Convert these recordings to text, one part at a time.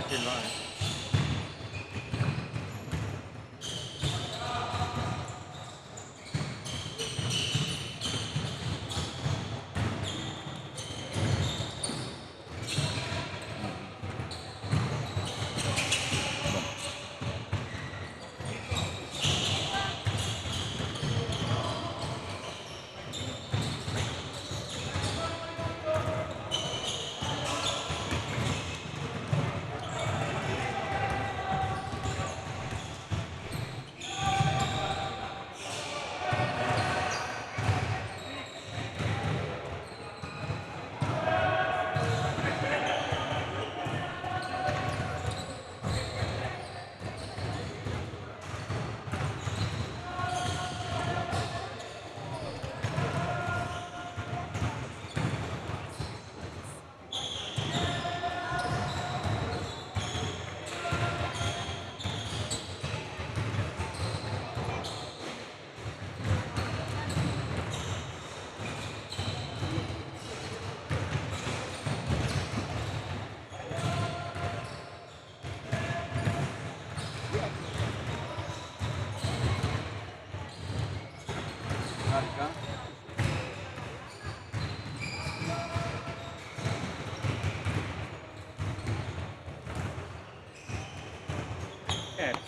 Tranquillo.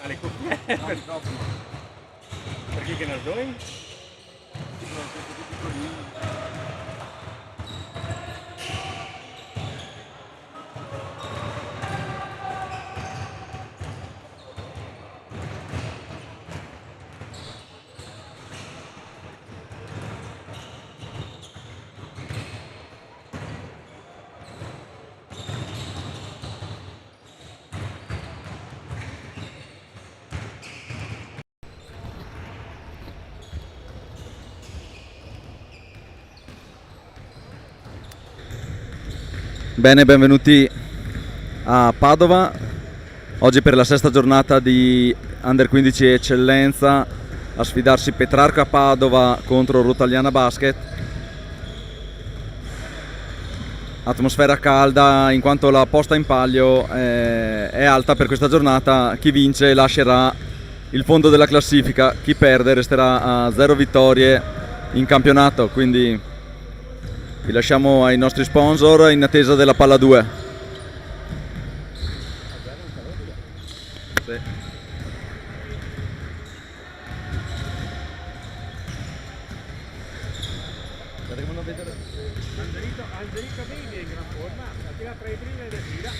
Alle cuffiette. No, per chi che ne doi? Bene, benvenuti a Padova, oggi per la sesta giornata di Under 15 Eccellenza, a sfidarsi Petrarca Padova contro Rotagliana Basket. Atmosfera calda in quanto la posta in palio è alta per questa giornata. Chi vince lascerà il fondo della classifica, chi perde resterà a 0 vittorie in campionato, quindi vi lasciamo ai nostri sponsor in attesa della palla 2. Sì. Angelica Baby è in gran forma, ha tirato tra i primi ed è tira.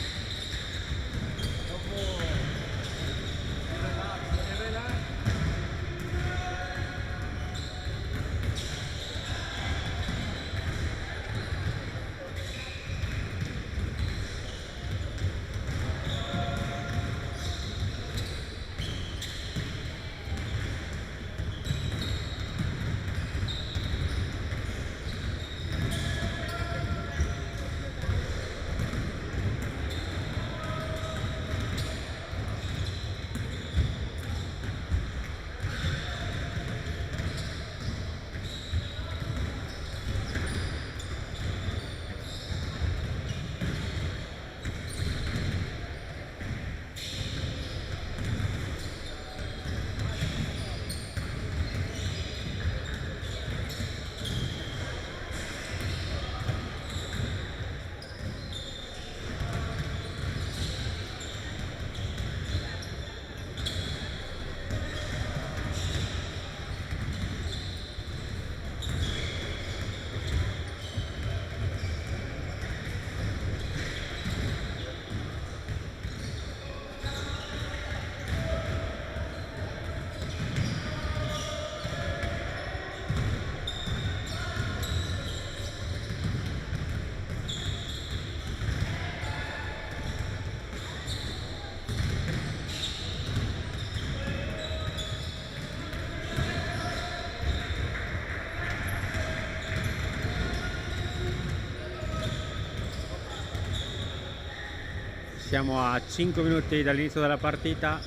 Siamo a 5 minuti dall'inizio della partita,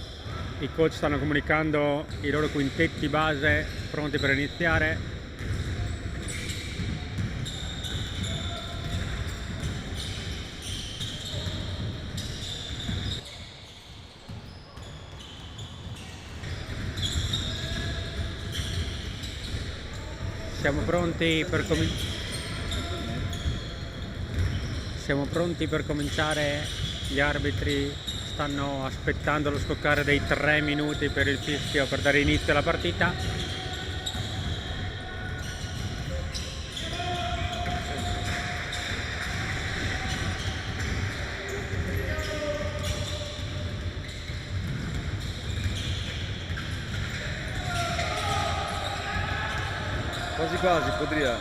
i coach stanno comunicando i loro quintetti base pronti per iniziare. Siamo pronti per cominciare. Gli arbitri stanno aspettando lo scoccare dei 3 minuti per il fischio per dare inizio alla partita. Quasi quasi, podría.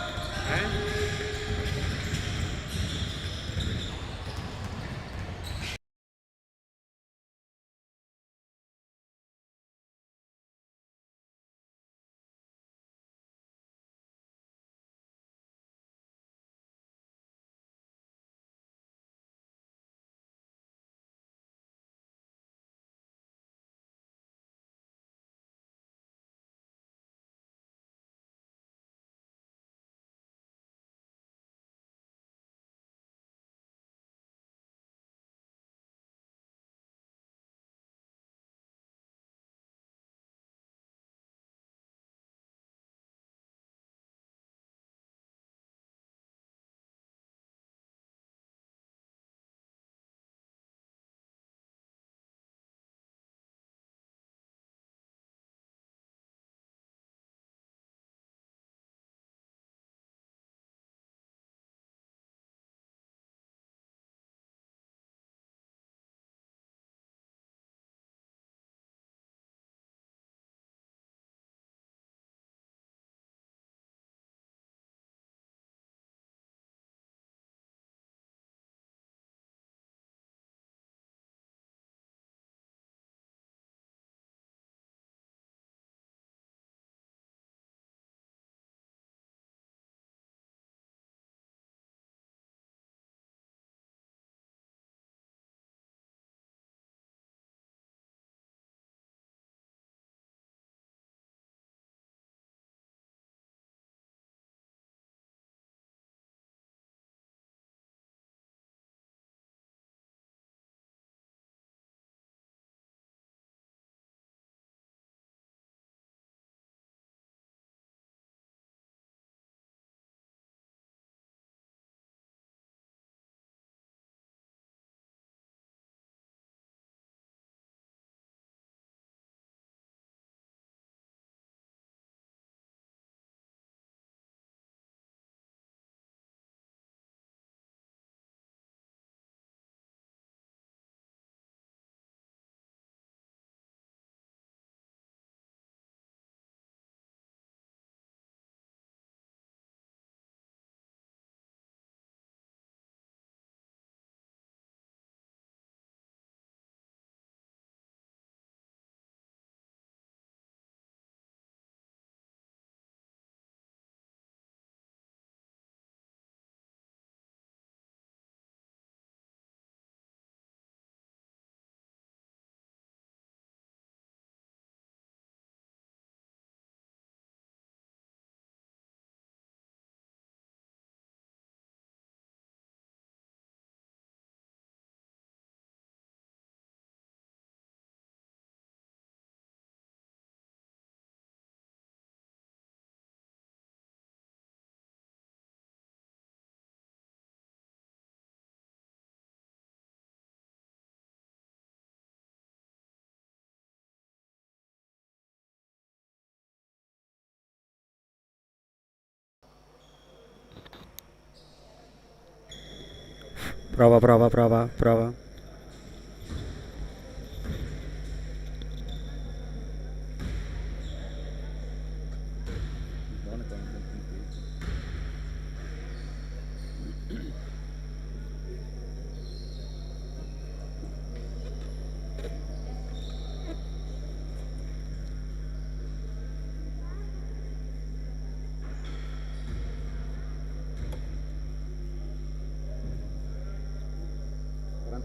Prova.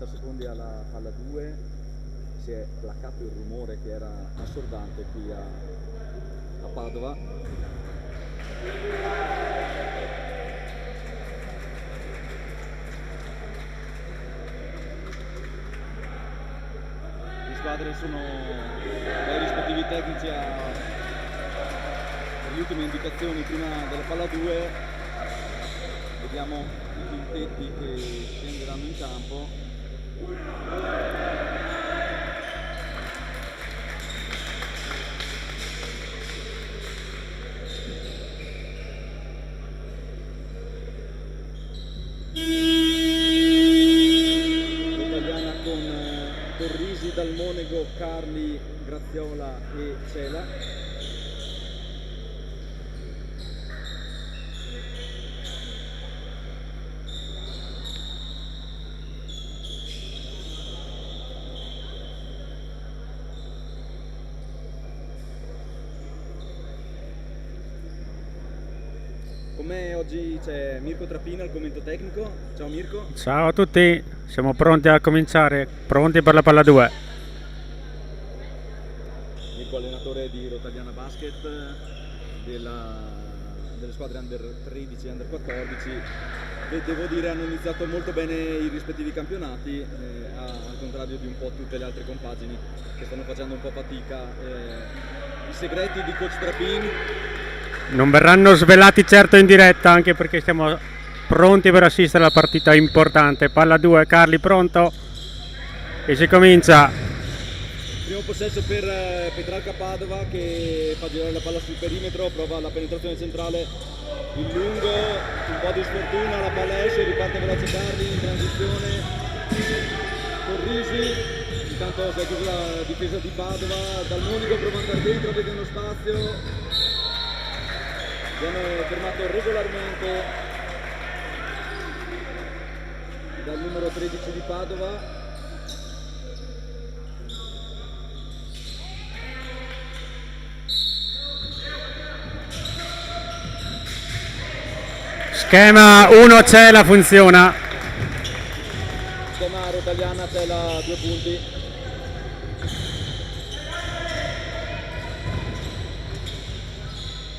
Secondi alla palla 2 si è placato il rumore che era assordante qui a Padova. Le squadre sono dai rispettivi tecnici a le ultime indicazioni prima della palla 2. Vediamo i quintetti che scenderanno in campo. Italiana con Torrisi, Dalmonego, Carli, Graziola e Cela. Con me oggi c'è Mirko Trapina al commento tecnico. Ciao Mirko. Ciao a tutti, siamo pronti a cominciare, pronti per la palla 2. Mirko allenatore di Rotagliana Basket, delle squadre under 13 e under 14, che devo dire hanno iniziato molto bene i rispettivi campionati, al contrario di un po' tutte le altre compagini che stanno facendo un po' fatica. I segreti di coach Trapin Non verranno svelati certo in diretta, anche perché siamo pronti per assistere alla partita importante. Palla 2, Carli pronto e si comincia. Primo possesso per Petrarca Padova che fa girare la palla sul perimetro, prova la penetrazione centrale in lungo, un po' di sfortuna, la palla esce, riparte veloce Carli in transizione, Torrisi, intanto si è chiusa la difesa di Padova, Dalmonego prova ad andare dentro, vede uno spazio, viene fermato regolarmente dal numero 13 di Padova. Schema 1 Cela funziona. Schema Rotagliana Cela 2 punti.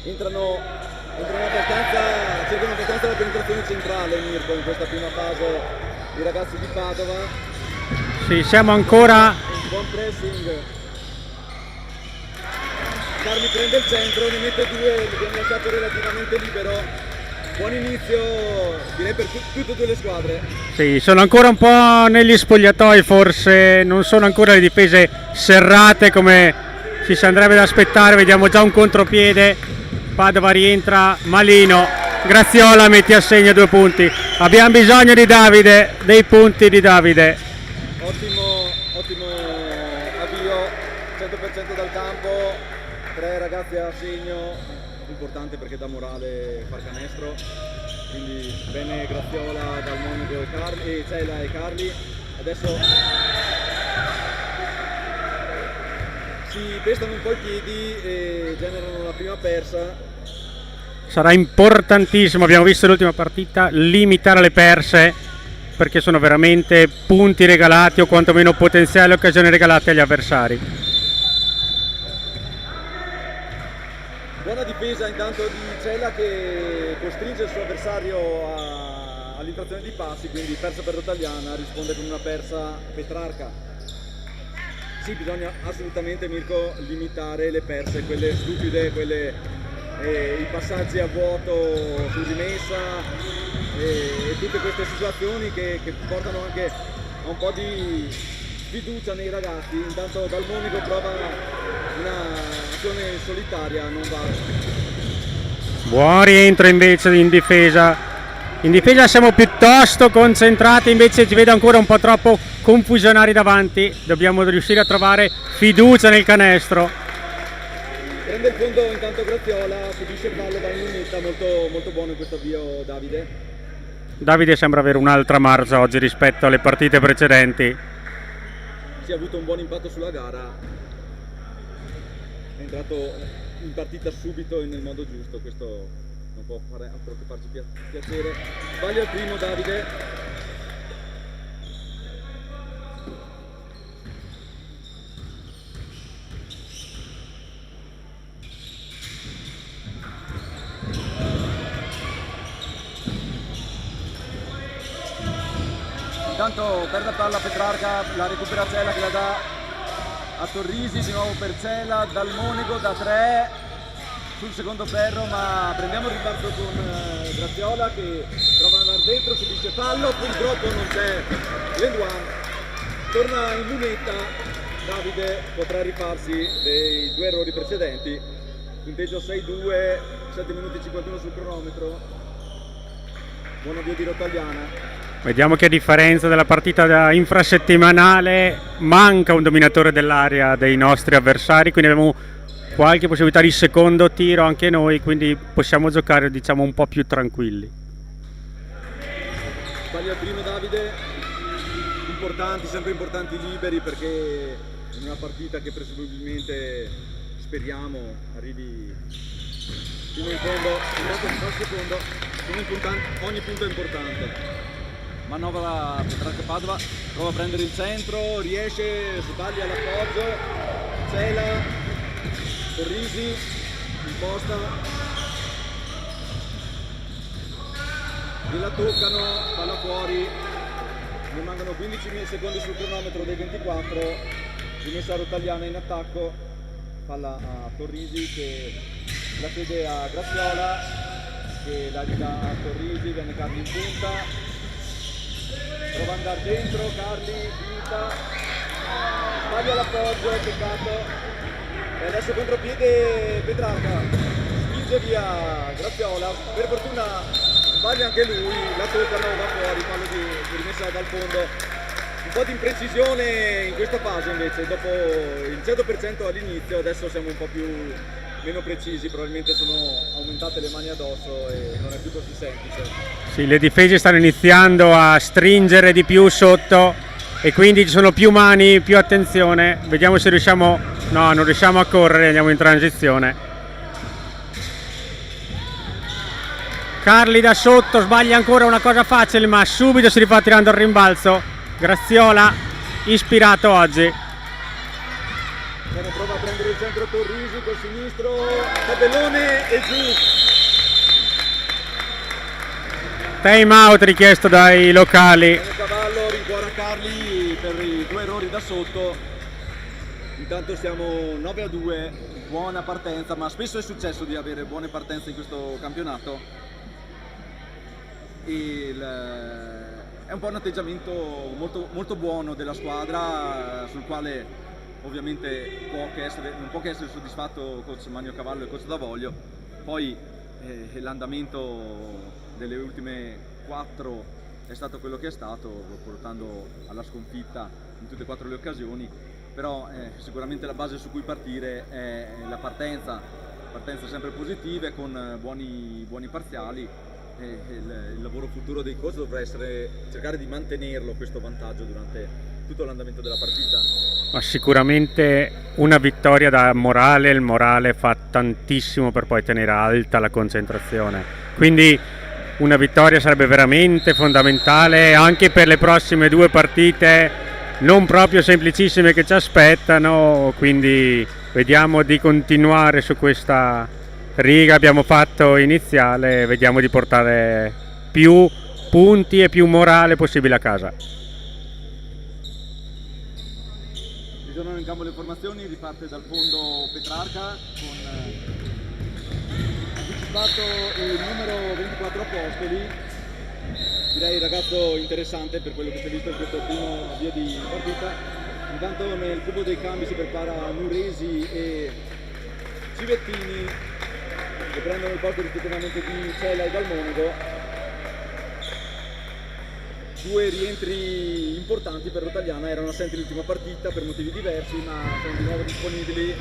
Cercano abbastanza la penetrazione centrale, Mirko, in questa prima fase i ragazzi di Padova. Sì, siamo ancora. Buon pressing. Carli prende il centro, ne mette due, l'abbiamo lasciato relativamente libero. Buon inizio, direi per tutte e due le squadre. Sì, sono ancora un po' negli spogliatoi, forse non sono ancora le difese serrate come ci si andrebbe ad aspettare. Vediamo già un contropiede. Padova rientra, Malino, Graziola mette a segno 2 punti. Abbiamo bisogno di Davide, dei punti di Davide. Ottimo avvio, 100% dal campo, 3 ragazzi a segno, importante perché dà morale far canestro, quindi bene Graziola, Dalmonego e Cela e Carli. Adesso si pestano un po' i piedi e generano la prima persa. Sarà importantissimo, abbiamo visto l'ultima partita, limitare le perse, perché sono veramente punti regalati o quantomeno potenziali occasioni regalate agli avversari. Buona difesa intanto di Cela che costringe il suo avversario all'infrazione di passi, quindi persa per Rotagliana, risponde con una persa Petrarca. Sì, bisogna assolutamente, Mirko, limitare le perse, quelle stupide, i passaggi a vuoto su rimessa e tutte queste situazioni che portano anche a un po' di fiducia nei ragazzi. Intanto Dalmonego prova un'azione solitaria, non va. Buon rientro invece in difesa. In difesa siamo piuttosto concentrati, invece ci vedo ancora un po' troppo confusionari davanti. Dobbiamo riuscire a trovare fiducia nel canestro. Prende il fondo intanto Graziola, subisce il fallo da lunetta, molto buono in questo avvio Davide. Davide sembra avere un'altra marcia oggi rispetto alle partite precedenti. Si è avuto un buon impatto sulla gara, è entrato in partita subito e nel modo giusto, questo non può fare altro che farci piacere. Sbaglia il primo Davide. Intanto perde palla Petrarca, la recupera Cela che la dà a Torrisi, di nuovo per Cela, Dalmonego da 3, sul secondo ferro, ma prendiamo il ribalzo con Graziola che prova ad andare dentro, subisce fallo, purtroppo non c'è Lenduan, torna in lunetta, Davide potrà rifarsi dei 2 errori precedenti, punteggio 6-2, 7 minuti e 51 sul cronometro, buon avvio di Rotagliana. Vediamo che a differenza della partita infrasettimanale manca un dominatore dell'area dei nostri avversari, quindi abbiamo qualche possibilità di secondo tiro anche noi, quindi possiamo giocare diciamo un po' più tranquilli. Sbaglia il primo Davide, importanti, sempre importanti liberi, perché in una partita che presumibilmente speriamo arrivi fino in fondo, ogni punto è importante. Manovra Petrarca Padova, prova a prendere il centro, riesce, sbaglia l'appoggio, Cela, Torrisi, imposta, gliela toccano, palla fuori, ne mancano 15 secondi sul cronometro dei 24, rimessa Rotagliana in attacco, palla a Torrisi che la cede a Graziola, che la ridà a Torrisi, viene Carli in punta, prova ad andare dentro, Carli, finta, sbaglia l'appoggio, peccato, e adesso contropiede Petrarca, spinge via Graziola, per fortuna sbaglia anche lui, la toccano da fuori, fallo di rimessa dal fondo. Un po' di imprecisione in questa fase invece, dopo il 100% all'inizio, adesso siamo un po' meno precisi, probabilmente sono aumentate le mani addosso e non è più così semplice. Sì, le difese stanno iniziando a stringere di più sotto e quindi ci sono più mani, più attenzione. Vediamo se riusciamo, no, non riusciamo a correre, andiamo in transizione. Carli da sotto, sbaglia ancora una cosa facile, ma subito si rifà tirando il rimbalzo. Graziola, ispirato oggi. Prova a prendere il centro Torrisi col sinistro, tabellone e giù. Time out richiesto dai locali. Cavallo rincuora Carli per i 2 errori da sotto. Intanto siamo 9-2, buona partenza, ma spesso è successo di avere buone partenze in questo campionato. È un po' un atteggiamento molto, molto buono della squadra, sul quale ovviamente non può che essere soddisfatto coach Magno Cavallo e coach D'Avoglio. Poi l'andamento delle ultime 4 è stato quello che è stato, portando alla sconfitta in tutte e 4 le occasioni, però sicuramente la base su cui partire è la partenze sempre positive con buoni parziali. Il lavoro futuro dei coach dovrà essere cercare di mantenerlo questo vantaggio durante tutto l'andamento della partita. Ma sicuramente una vittoria dà morale, il morale fa tantissimo per poi tenere alta la concentrazione, quindi una vittoria sarebbe veramente fondamentale anche per le prossime 2 partite non proprio semplicissime che ci aspettano, quindi vediamo di continuare su questa riga abbiamo fatto iniziale, vediamo di portare più punti e più morale possibile a casa. Ritornano in campo le formazioni, riparte dal fondo Petrarca con anticipato il numero 24 Apostoli, direi ragazzo interessante per quello che si è visto in questo primo avvio di partita. Intanto nel cubo dei cambi si prepara Nuresi e Civettini che prendono il posto rispettivamente di Cela e Dalmonago. 2 rientri importanti per Rotagliana, erano assenti l'ultima partita per motivi diversi, ma sono di nuovo disponibili.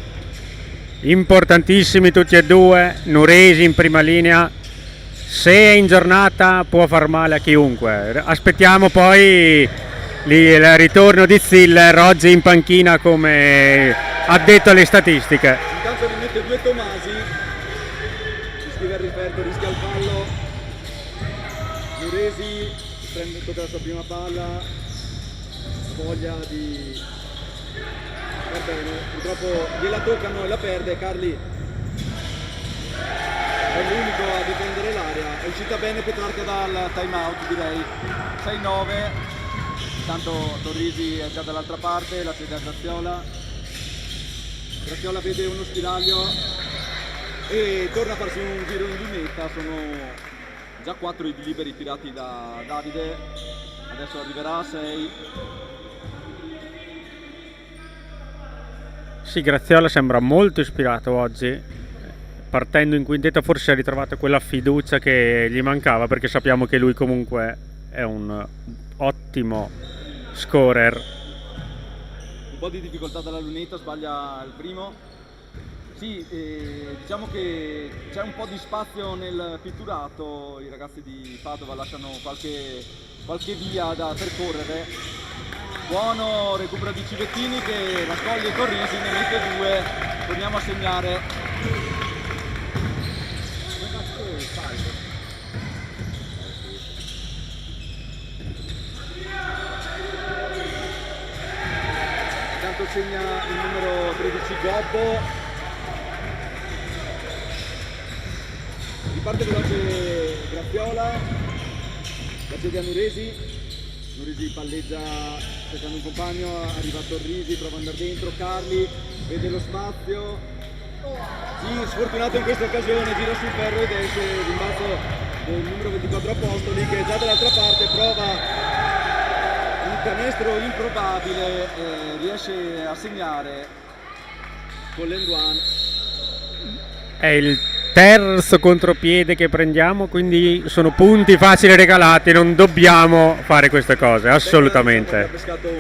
Importantissimi tutti e 2, Nuresi in prima linea, se è in giornata può far male a chiunque. Aspettiamo poi il ritorno di Ziller oggi in panchina come addetto alle statistiche. Intanto rimette 2 Tomasi, si scrive al riferto, rischia il fallo. Nuresi tocca la sua prima palla, voglia di va bene, purtroppo gliela toccano e la perde. Carli è l'unico a difendere l'area, è uscita bene Petrarca dal time out, direi 6-9. Intanto Torrisi è già dall'altra parte, la cede a Graziola vede uno spiraglio, e torna a farsi un giro in lunetta. Sono già 4 i liberi tirati da Davide, adesso arriverà a 6. Sì, Graziola sembra molto ispirato oggi, partendo in quintetto forse ha ritrovato quella fiducia che gli mancava, perché sappiamo che lui comunque è un ottimo scorer. Un po' di difficoltà dalla lunetta, sbaglia il primo. Sì, diciamo che c'è un po' di spazio nel pitturato, i ragazzi di Padova lasciano qualche via da percorrere. Buono recupero di Civettini che raccoglie Torrisi, ne mette 2, torniamo a segnare. Intanto segna il numero 13 Gobbo. Riparte veloce Graziola, la cede a Nuresi palleggia cercando un compagno, arriva Torrisi, prova ad andare dentro, Carli vede lo spazio, sì, sfortunato in questa occasione, gira sul ferro ed esce l'imbalzo del numero 24 Apostoli che già dall'altra parte prova un canestro improbabile, riesce a segnare con l'Enduan. È il terzo contropiede che prendiamo, quindi sono punti facili regalati, non dobbiamo fare queste cose, assolutamente. Ha pescato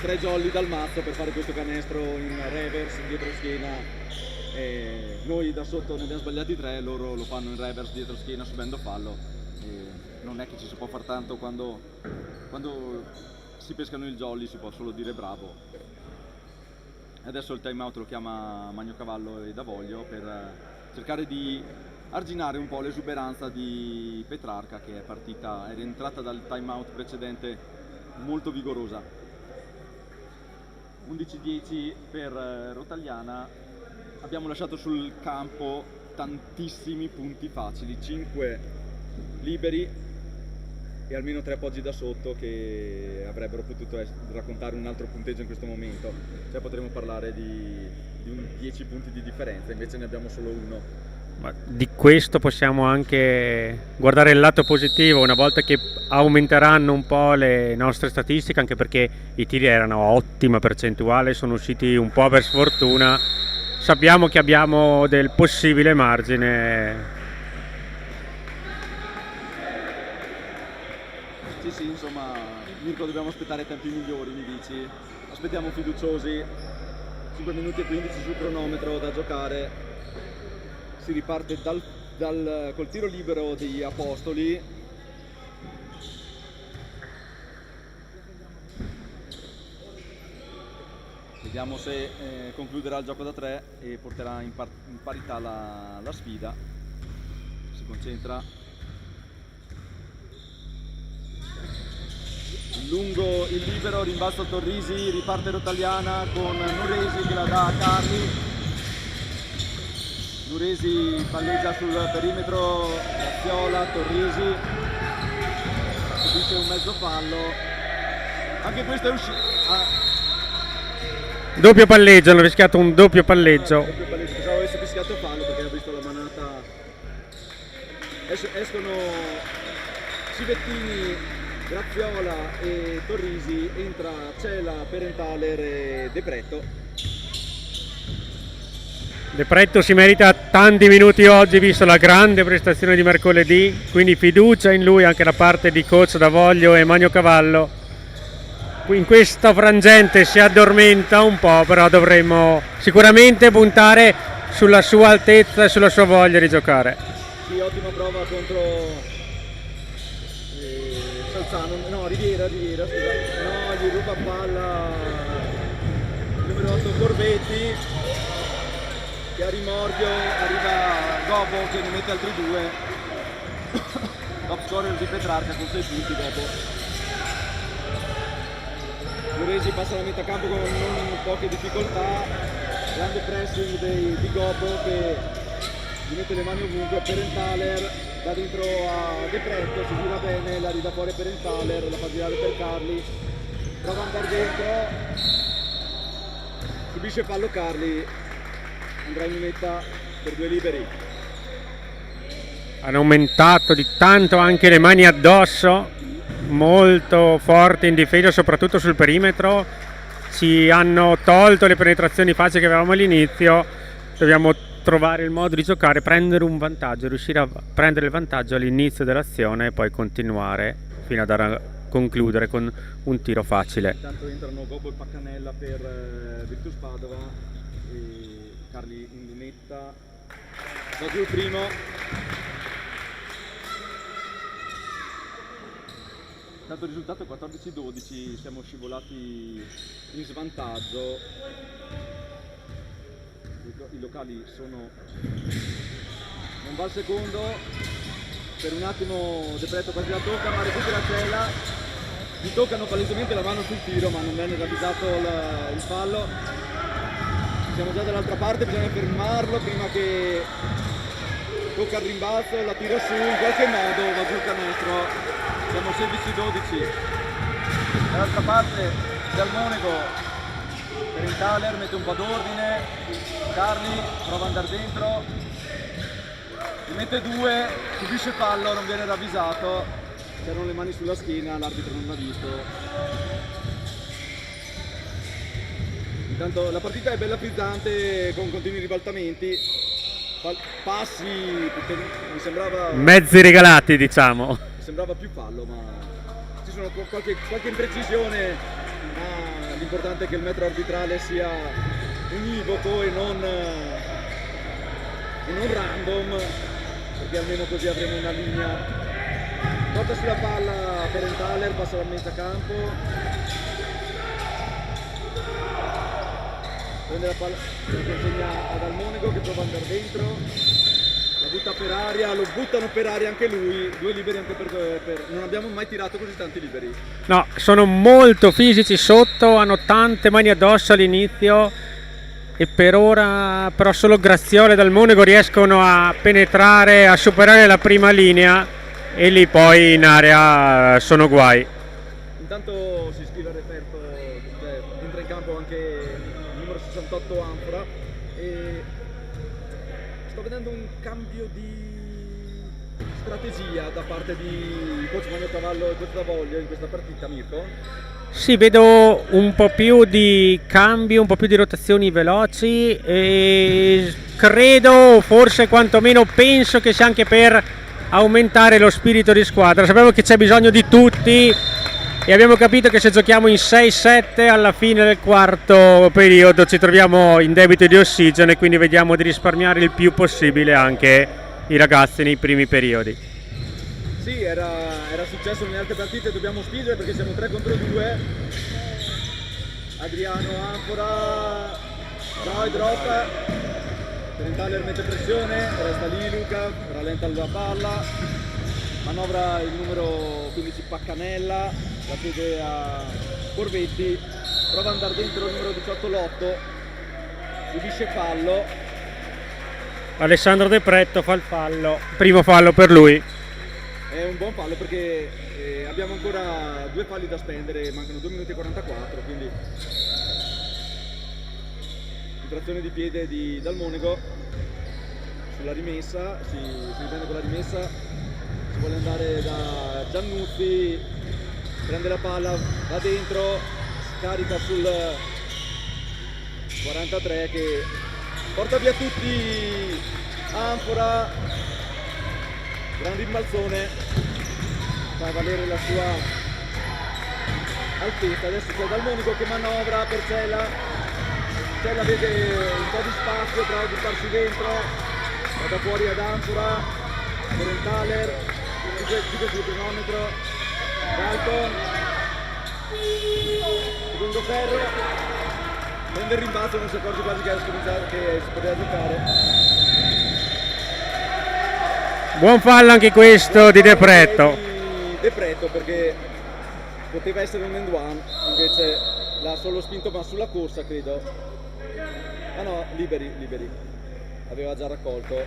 3 jolly dal mazzo per fare questo canestro in reverse, dietro schiena. Noi da sotto ne abbiamo sbagliati 3, loro lo fanno in reverse, dietro schiena, subendo fallo. Non è che ci si può far tanto quando si pescano il jolly, si può solo dire bravo. Adesso il time out lo chiama Magnocavallo e Davoglio per cercare di arginare un po' l'esuberanza di Petrarca, che era entrata dal time out precedente molto vigorosa. 11-10 per Rotagliana. Abbiamo lasciato sul campo tantissimi punti facili, 5 liberi e almeno 3 appoggi da sotto che avrebbero potuto raccontare un altro punteggio in questo momento, cioè potremmo parlare di un 10 punti di differenza, invece ne abbiamo solo 1. Ma di questo possiamo anche guardare il lato positivo una volta che aumenteranno un po' le nostre statistiche, anche perché i tiri erano a ottima percentuale, sono usciti un po' per sfortuna, sappiamo che abbiamo del possibile margine. Sì, insomma, Mirko, dobbiamo aspettare tempi migliori, mi dici? Aspettiamo fiduciosi, 5 minuti e 15 sul cronometro da giocare. Si riparte col tiro libero di Apostoli. Vediamo se concluderà il gioco da 3 e porterà in parità la sfida. Si concentra. Lungo il libero, rimbalzo Torrisi, riparte Rotagliana con Nuresi che la dà a Carli. Nuresi palleggia sul perimetro, Graziola, Torrisi subisce un mezzo fallo. Anche questo è uscito. Doppio palleggio, hanno rischiato un doppio palleggio. Pensavo avesse fischiato fallo perché ha visto la manata. Escono Civettini, Graziola e Torrisi, entra Cela, Perentaler e De Pretto. De Pretto si merita tanti minuti oggi visto la grande prestazione di mercoledì, quindi fiducia in lui anche da parte di coach Davoglio e Magnocavallo. In questa frangente si addormenta un po', però dovremmo sicuramente puntare sulla sua altezza e sulla sua voglia di giocare. Sì, ottima prova contro Riviera, scusa. No, gli ruba palla il numero 8 Corvetti, che a rimorchio arriva Gobbo che ne mette altri 2. Top scorer di Petrarca con 6 punti Gobbo. Loresi passa la metà campo con non poche difficoltà, grande pressing di Gobbo che gli mette le mani ovunque. Perentaler da dentro a De Pretto, si gira bene, la ridà fuori Perentaler, la fa girare per Carli, prova ad andare dentro, subisce fallo Carli, andrà in lunetta per 2 liberi. Hanno aumentato di tanto anche le mani addosso, molto forte in difesa, soprattutto sul perimetro. Ci hanno tolto le penetrazioni facili che avevamo all'inizio. Dobbiamo trovare il modo di giocare, prendere un vantaggio, riuscire a prendere il vantaggio all'inizio dell'azione e poi continuare fino a concludere con un tiro facile. Intanto entrano Gobbo e Paccanella per Virtus Padova e Carli in lunetta. Va giù il primo. Intanto il risultato è 14-12, siamo scivolati in svantaggio. I locali sono... non va al secondo, per un attimo De Pretto quasi la tocca, ma recupera Cela, gli toccano palesemente la mano sul tiro ma non viene ravvisato il fallo. Siamo già dall'altra parte, bisogna fermarlo prima che tocca il rimbalzo, la tira su, in qualche modo va giù il canestro, siamo 16-12. Dall'altra parte Dal Monaco per il Thaler, mette un po' d'ordine, Carli prova ad andare dentro, ne mette 2, subisce fallo, non viene ravvisato, c'erano le mani sulla schiena, l'arbitro non l'ha visto. Intanto la partita è bella frizzante con continui ribaltamenti, passi, mi sembrava... mezzi regalati, diciamo. Mi sembrava più fallo, ma ci sono qualche imprecisione. Ma l'importante è che il metro arbitrale sia univoco e non random, perché almeno così avremo una linea. Porta sulla palla per il Thaler, passa da mezza campo, prende la palla, consegna ad Almonego che prova ad andare dentro, la butta per aria, lo buttano per aria anche lui, 2 liberi anche per... non abbiamo mai tirato così tanti liberi. No, sono molto fisici sotto, hanno tante mani addosso all'inizio e per ora però solo Graziole e Dal Monaco riescono a penetrare, a superare la prima linea e lì poi in area sono guai. Intanto si iscrive al referto, cioè entra in campo anche il numero 68 Anfora e sto vedendo un cambio di strategia da parte di coach Magnocavallo e coach Davoglio in questa partita, Mirko. Sì, vedo un po' più di cambi, un po' più di rotazioni veloci e credo, forse quantomeno penso che sia anche per aumentare lo spirito di squadra. Sapevo che c'è bisogno di tutti e abbiamo capito che se giochiamo in 6-7 alla fine del quarto periodo ci troviamo in debito di ossigeno e quindi vediamo di risparmiare il più possibile anche i ragazzi nei primi periodi. Sì, era successo nelle altre partite, dobbiamo spingere perché siamo 3 contro 2. Adriano Anfora, Roy drop, per il Thaler mette pressione, resta lì Luca, rallenta la palla, manovra il numero 15 Paccanella, la chiede a Corvetti, prova ad andare dentro il numero 18 Lotto, subisce fallo. Alessandro De Pretto fa il fallo, primo fallo per lui. È un buon fallo perché abbiamo ancora 2 falli da spendere, mancano 2 minuti e 44, quindi infrazione di piede di Dal Monaco sulla rimessa, si riprende con la rimessa, si vuole andare da Giannuzzi, prende la palla, va dentro, scarica sul 43 che porta via tutti. Anfora, gran rimbalzone, fa valere la sua altezza. Adesso c'è Dal Monaco che manovra per Cela, Cela vede un po' di spazio, prova a buttarsi dentro, va da fuori ad Anfora per il Thaler, chiude sul cronometro, Dalton, secondo ferro, prende il rimbalzo, non si accorge quasi che si poteva giocare. Buon fallo anche questo di De Pretto. De Pretto perché poteva essere un end one, invece l'ha solo spinto ma sulla corsa credo. Ah no, liberi, aveva già raccolto.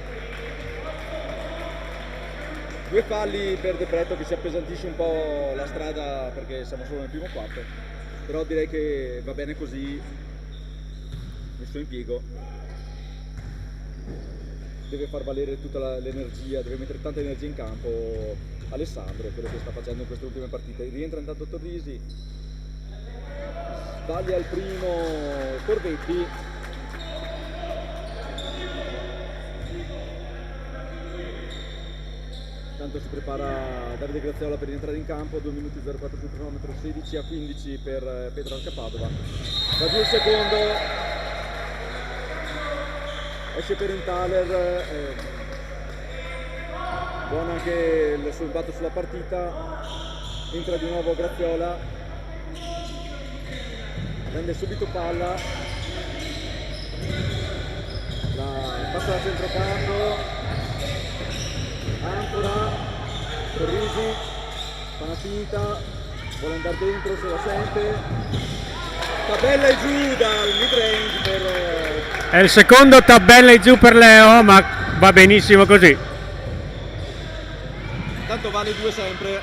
2 falli per De Pretto che si appesantisce un po' la strada perché siamo solo nel primo quarto, però direi che va bene così, messo in piego. deve far valere tutta l'energia, deve mettere tanta energia in campo Alessandro, quello che sta facendo in queste ultime partite. Rientra intanto Torrisi, sbaglia il primo Corvetti. Tanto si prepara Davide Graziola per rientrare in campo, 2 minuti 04 sul cronometro, 16-15 per Petrarca Padova. Da giù il secondo, esce per Inthaler, buono anche il suo impatto sulla partita, entra di nuovo Graziola, prende subito palla, passa da centrocampo, ancora Torrisi, fa una finta, vuole andare dentro, se la sente, tabella e giù dal mid range per... È il secondo tabella e giù per Leo, ma va benissimo così. Tanto vale 2 sempre.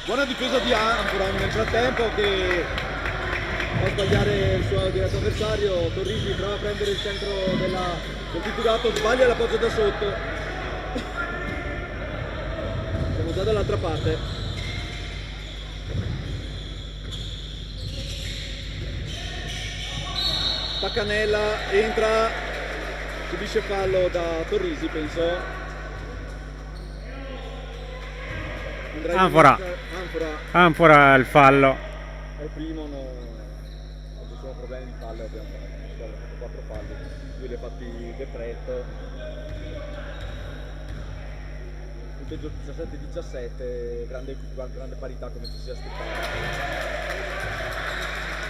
Buona difesa di Ancora nel frattempo, che fa sbagliare il suo diretto avversario. Torrisi prova a prendere il centro del titolato, sbaglia l'appoggio da sotto. Siamo già dall'altra parte. Paccanella entra, subisce fallo da Torrisi, penso. Anfora il fallo. È il primo, non ci sono problemi di fallo, abbiamo fatto 4 falli, lui li ha fatti Defretto. Punteggio 17-17, grande parità come ci si aspettava.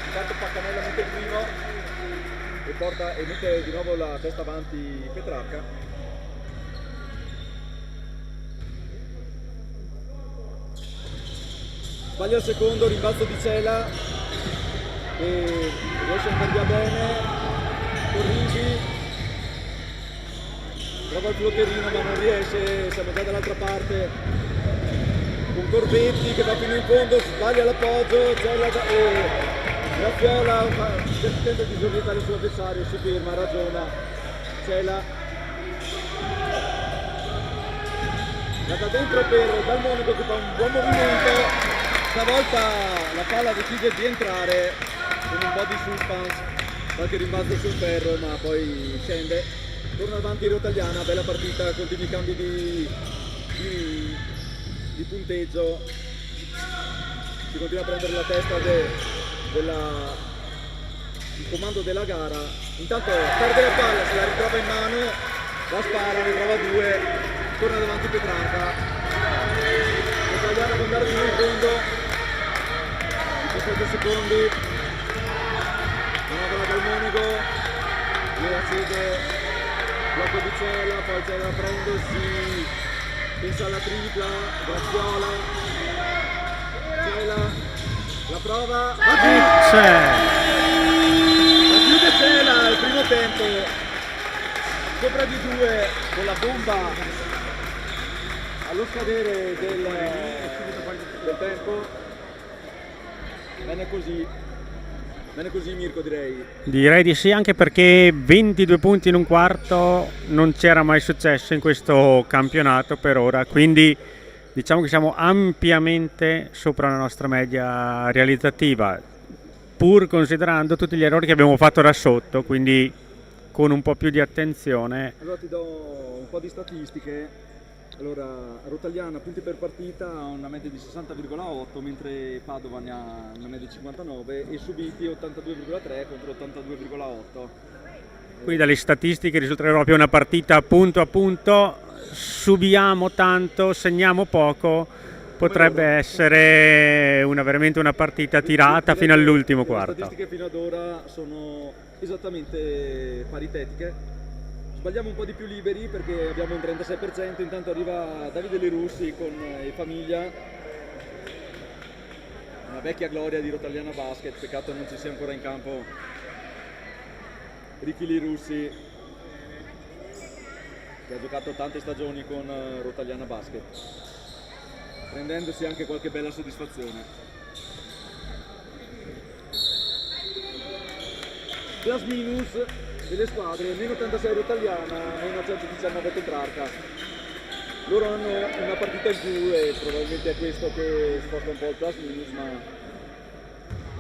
Intanto Paccanella mette il primo e mette di nuovo la testa avanti Petrarca. Sbaglia il secondo, rimbalzo di Cela e riesce a andare via bene. Torrisi prova il flotterino ma non riesce, siamo già dall'altra parte con Corvetti che va fino in fondo, sbaglia l'appoggio, Cela e Graziola tenta di disorientare il suo avversario, si ferma, ragiona Cela, la da dentro per Dalmonico che fa un buon movimento. Stavolta la palla decide di entrare con un po' di suspense, qualche rimbalzo sul ferro ma poi scende, torna avanti Rotagliana, bella partita, continui cambi di punteggio, si continua a prendere la testa del comando della gara, intanto perde la palla, se la ritrova in mano, la spara, ne trova 2, torna davanti Petrarca. Rotagliana con andare fino in fondo, 17 secondi, una Dalmonico, lui accede, blocco di Cela, poi Cela la prende, si pensa alla tripla, Graziola, Cela, la prova, la chiude Cela, il primo tempo, sopra di 2 con la bomba allo scadere del tempo. Bene così Mirko, direi. Direi di sì, anche perché 22 punti in un quarto non c'era mai successo in questo campionato per ora, quindi diciamo che siamo ampiamente sopra la nostra media realizzativa, pur considerando tutti gli errori che abbiamo fatto da sotto, quindi con un po' più di attenzione. Allora ti do un po' di statistiche. Allora, Rotagliana punti per partita ha una media di 60,8, mentre Padova ne ha una media di 59 e subiti 82,3 contro 82,8. Qui dalle statistiche risulta proprio una partita punto a punto, subiamo tanto, segniamo poco, potrebbe essere veramente una partita tirata fino all'ultimo quarto. Le statistiche fino ad ora sono esattamente paritetiche. Sbagliamo un po' di più liberi perché abbiamo un 36%, intanto arriva Davide Lerussi con Famiglia, una vecchia gloria di Rotagliana Basket, peccato non ci sia ancora in campo Ricky Lerussi, che ha giocato tante stagioni con Rotagliana Basket, prendendosi anche qualche bella soddisfazione. Plus minus delle squadre, meno 86 Rotagliana, meno 119 Petrarca. Loro hanno una partita in più e probabilmente è questo che sposta un po' il plus minus, ma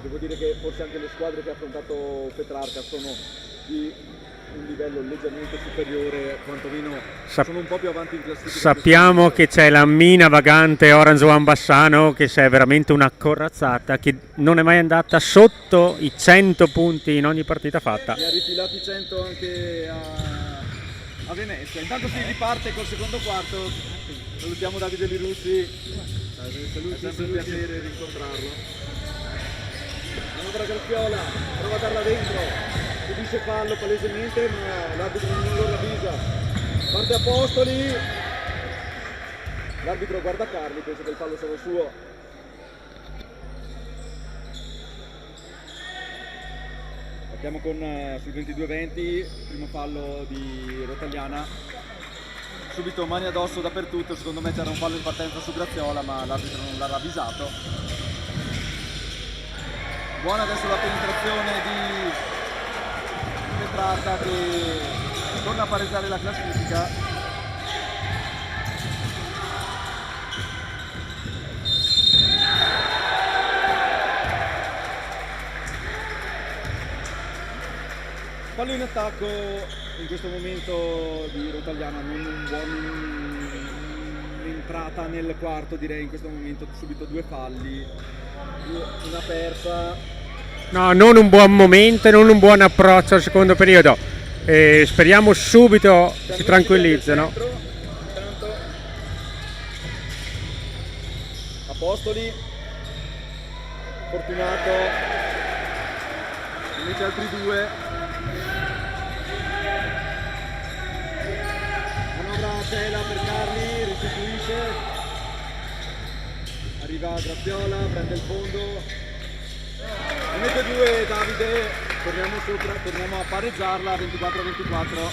devo dire che forse anche le squadre che ha affrontato Petrarca sono di un livello leggermente superiore, quantomeno sono un po' più avanti in classifica. Sappiamo che c'è la mina vagante Orange One Bassano, che è veramente una corazzata, che non è mai andata sotto i 100 punti in ogni partita fatta. Ne ha rifilati 100 anche a Venezia. Intanto si riparte col secondo quarto. Salutiamo Davide Lirussi, è sempre un piacere rincontrarlo. Manovra Graffiola, prova a darla dentro, subisce fallo palesemente ma l'arbitro non lo ravvisa. Parte Apostoli, l'arbitro guarda Carli, penso che il fallo sia suo. Partiamo con sul 22-20, primo fallo di Rotagliana, subito mani addosso dappertutto. Secondo me c'era un fallo in partenza su Graziola ma l'arbitro non l'ha ravvisato. Buona adesso la penetrazione di Petrarca che torna a pareggiare la classifica. Fallo in attacco in questo momento di Rotagliana, non un buon entrata nel quarto, direi in questo momento subito due falli, una persa. No, non un buon momento, non un buon approccio al secondo periodo. Speriamo subito si tranquillizzano. Intanto Apostoli, Fortunato, invece altri due. Manovra tela per Carli, restituisce, arriva Graffiola, prende il fondo. Ne mette due Davide, torniamo a pareggiarla, 24-24.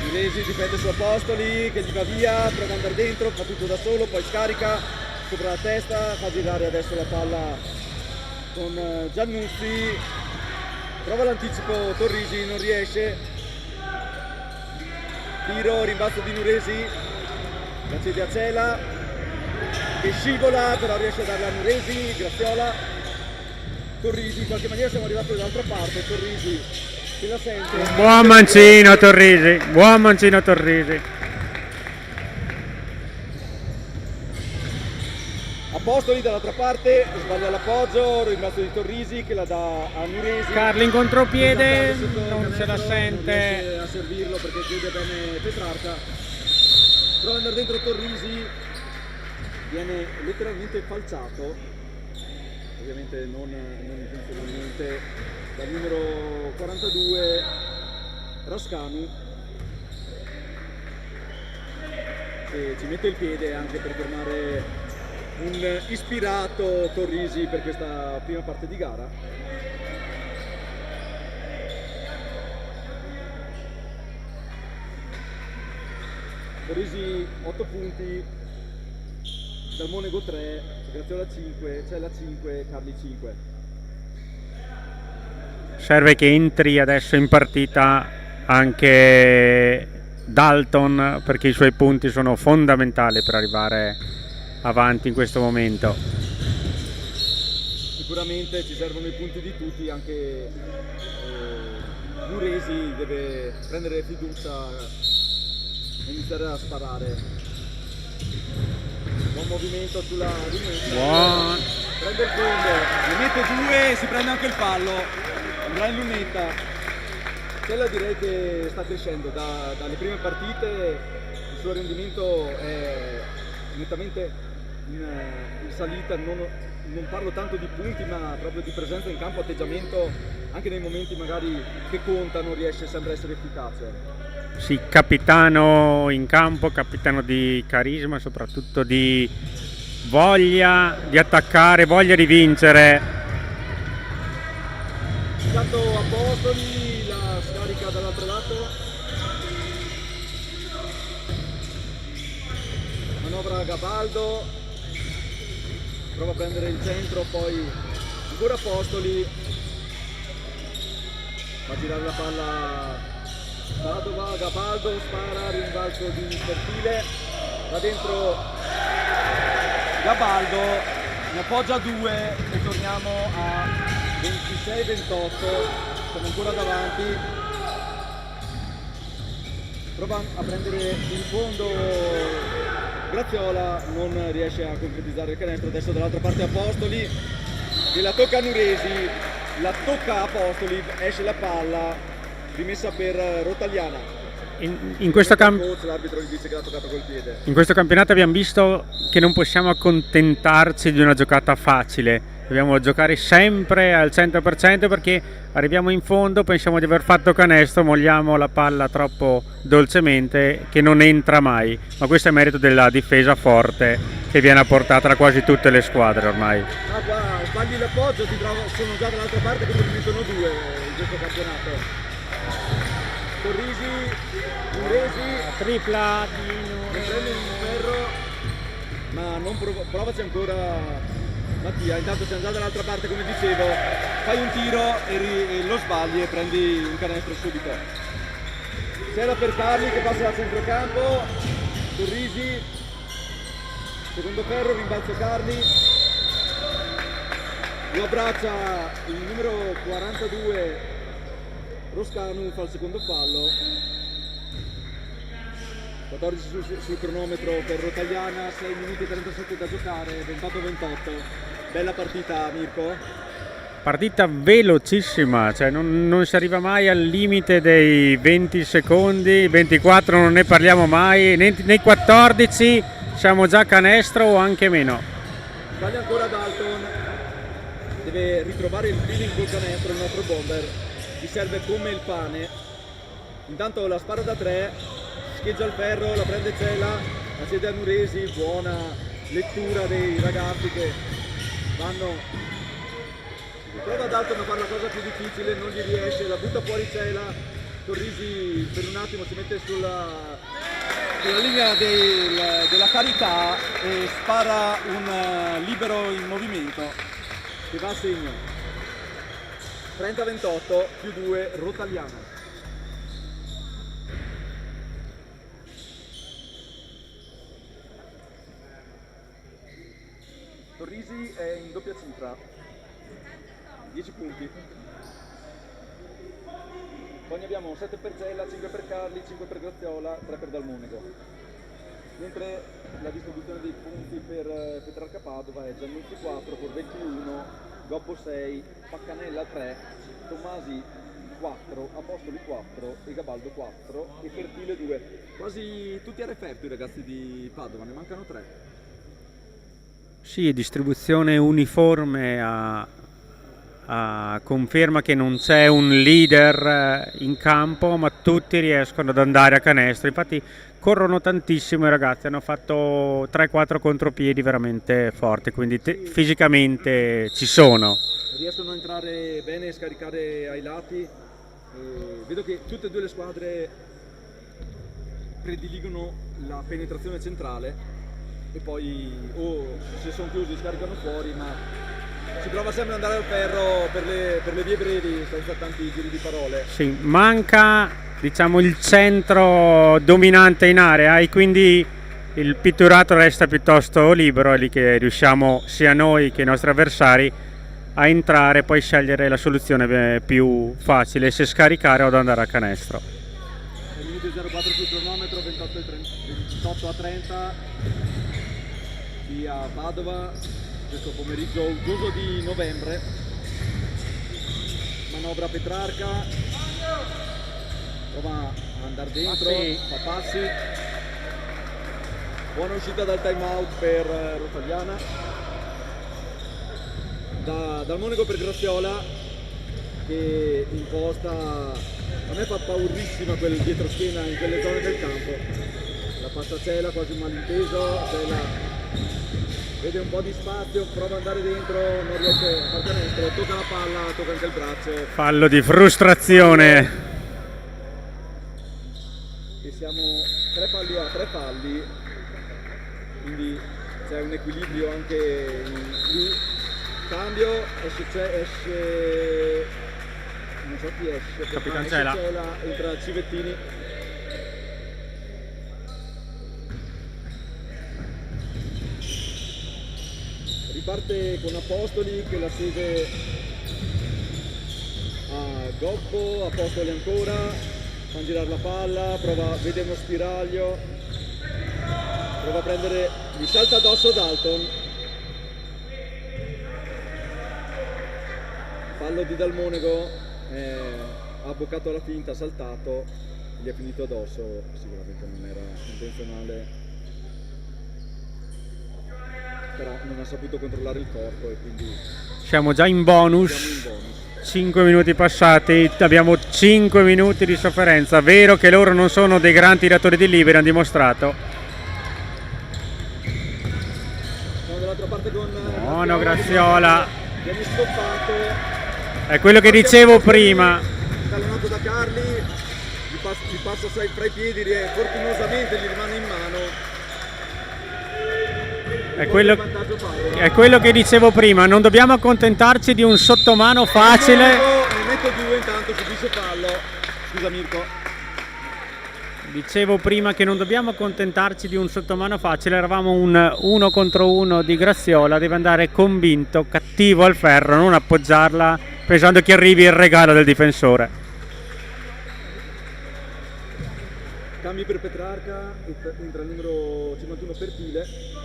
Milesi difende su Apostoli che gli va via, prova ad andare dentro, fa tutto da solo, poi scarica sopra la testa, fa girare adesso la palla con Giannuzzi, prova l'anticipo Torrisi, non riesce, tiro, rimbalzo di Nuresi, la cede a Cela che scivola, però riesce a darla a Nuresi, Graziola, Torrisi, in qualche maniera siamo arrivati dall'altra parte, Torrisi che la sente. Buon mancino Torrisi, buon mancino Torrisi. Apostoli dall'altra parte, sbaglia l'appoggio, rimbalzo di Torrisi che la dà a Nuresi. Carli in contropiede, non se la Non sente. riesce a servirlo perché chiude bene Petrarca. Prova ad andare dentro Torrisi, viene letteralmente falciato, ovviamente non intenzionalmente, dal numero 42 Rascanu, che ci mette il piede anche per fermare un ispirato Torrisi per questa prima parte di gara. Torrisi 8 punti, Dal Monego 3, Graziola 5, Cella 5, Carli 5. Serve che entri adesso in partita anche Dalton, perché i suoi punti sono fondamentali per arrivare avanti in questo momento. Sicuramente ci servono i punti di tutti, anche Nuresi deve prendere fiducia e iniziare a sparare. Buon movimento sulla rimessa. Buon. Prende il fondo, ne mette due e si prende anche il fallo. Andrà in lunetta. Cella direi che sta crescendo dalle prime partite, il suo rendimento è nettamente in salita, non parlo tanto di punti ma proprio di presenza in campo, atteggiamento, anche nei momenti magari che contano riesce sempre a essere efficace. Sì, capitano in campo, capitano di carisma, soprattutto di voglia di attaccare, voglia di vincere. Intanto Apostoli la scarica dall'altro lato, manovra Gabaldo, prova a prendere il centro, poi ancora Apostoli, fa girare la palla Padova, Gabaldo spara, rimbalzo di Fertile, va dentro Gabaldo, ne appoggia 2 e torniamo a 26-28, siamo ancora davanti, prova a prendere il fondo Graziola, non riesce a concretizzare il canestro. Adesso dall'altra parte Apostoli che la tocca a Nuresi, la tocca a Apostoli, esce la palla, rimessa per Rotagliana. In questo l'arbitro gli dice che l'ha toccata col piede. In questo campionato abbiamo visto che non possiamo accontentarci di una giocata facile, dobbiamo giocare sempre al 100% perché arriviamo in fondo, pensiamo di aver fatto canestro, mogliamo la palla troppo dolcemente che non entra mai, ma questo è merito della difesa forte che viene apportata da quasi tutte le squadre ormai. Ah, qua sbagli l'appoggio, ti trovo, sono già dall'altra parte, quindi ne sono 2 in questo campionato. Torrisi, Nuresi, Tripla ne prende il ferro, ma non provaci ancora Mattia, intanto siamo già dall'altra parte come dicevo, fai un tiro e lo sbagli e prendi un canestro subito. C'era per Carli che passa dal centrocampo, Torrisi, secondo ferro, rimbalzo Carli, lo abbraccia il numero 42 Roscanu, fa il secondo fallo, 14 sul cronometro per Rotagliana, 6 minuti e 37 da giocare, 28-28. Bella partita Mirko. Partita velocissima, cioè non si arriva mai al limite dei 20 secondi, 24 non ne parliamo mai, nei 14 siamo già a canestro o anche meno. Sbaglia ancora Dalton, deve ritrovare il feeling col canestro il nostro bomber, gli serve come il pane. Intanto la spara da 3, scheggia il ferro, la prende Cela, la cede a Nuresi, buona lettura dei ragazzi che vanno. Prova Dalton a fare la cosa più difficile, non gli riesce, la butta fuori Cela, Torrisi per un attimo si mette sulla linea della carità e spara un libero in movimento che va a segno. 30-28 più 2 Rotagliana. Torrisi è in doppia cifra, 10 punti. Poi ne abbiamo 7 per Cella, 5 per Carli, 5 per Graziola, 3 per Dalmonego. Mentre la distribuzione dei punti per Petrarca Padova è Giannuzzi 4 per 21, Gobbo 6, Paccanella 3, Tommasi 4, Apostoli 4 e Gabaldo 4 e Fertile 2. Quasi tutti a referto i ragazzi di Padova, ne mancano 3. Sì, distribuzione uniforme conferma che non c'è un leader in campo, ma tutti riescono ad andare a canestro. Infatti corrono tantissimo i ragazzi, hanno fatto 3-4 contropiedi veramente forti, quindi fisicamente ci sono. Riescono a entrare bene e scaricare ai lati. Vedo che tutte e due le squadre prediligono la penetrazione centrale e poi se sono chiusi scaricano fuori, ma si prova sempre ad andare al ferro per le vie brevi senza tanti giri di parole. Sì, manca diciamo il centro dominante in area e quindi il pitturato resta piuttosto libero, è lì che riusciamo sia noi che i nostri avversari a entrare e poi scegliere la soluzione più facile, se scaricare o ad andare a canestro. 6 minuti 04 sul cronometro, 28 a 30 via Padova, questo pomeriggio uggioso di novembre. Manovra Petrarca, prova ad andare dentro, fa passi, buona uscita dal time out per Rotagliana. Dal Monaco per Graziola che imposta, a me fa paurissima quel dietroschiena in quelle zone del campo. La passa Cela, quasi un malinteso, Cela vede un po' di spazio, prova ad andare dentro, non riesce a far canestro, tocca la palla, tocca anche il braccio. Fallo di frustrazione. E siamo 3 falli a 3 falli, quindi c'è un equilibrio anche lì. Cambio, esce non so chi esce. Capitancela. Entra Civettini. Riparte con Apostoli che la segue a Gobbo, Apostoli ancora, fa girare la palla, vede uno spiraglio, prova a prendere, gli salta addosso Dalton. Fallo di Dalmonego, ha boccato la finta, ha saltato, gli è finito addosso, sicuramente non era intenzionale, però non ha saputo controllare il corpo e quindi Siamo già in bonus. 5 minuti passati, abbiamo 5 minuti di sofferenza. Vero che loro non sono dei grandi tiratori di liberi, hanno dimostrato. Siamo dall'altra parte con Buono Graziola. Viene stoppato. È quello che dicevo prima. Scalonato da Carli, gli passa fra i piedi, fortunosamente gli rimane in mano. È quello che dicevo prima, non dobbiamo accontentarci di un sottomano facile. Ne metto 2 intanto, subisce fallo. Scusa Mirko. Dicevo prima che non dobbiamo accontentarci di un sottomano facile, eravamo un 1 contro 1 di Graziola, deve andare convinto, cattivo al ferro, non appoggiarla pensando che arrivi il regalo del difensore. Cambi per Petrarca, entra il numero 51 Pertile.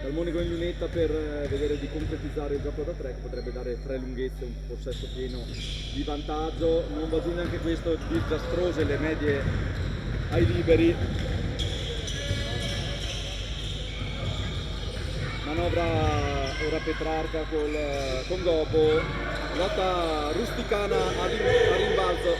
Dalmonego in lunetta per vedere di concretizzare il gioco da 3, che potrebbe dare 3 lunghezze, un possesso pieno di vantaggio. Non va giù neanche questo, disastrose le medie ai liberi. Manovra ora Petrarca con Gobbo, lotta rusticana a rimbalzo,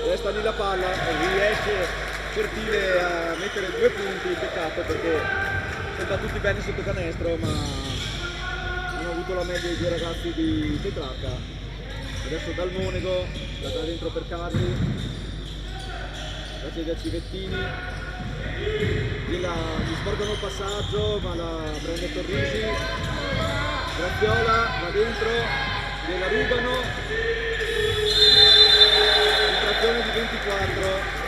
resta lì la palla, riesce Pertile a mettere 2 punti, peccato perché sono tutti bene sotto canestro, ma hanno avuto la media i 2 ragazzi di Petrarca. Adesso Dalmonego la dà dentro per Carli, la chiede a Civettini, gli sporgono il passaggio ma la prende Torrisi, Graziola va dentro, gliela rubano, infrazione di 24.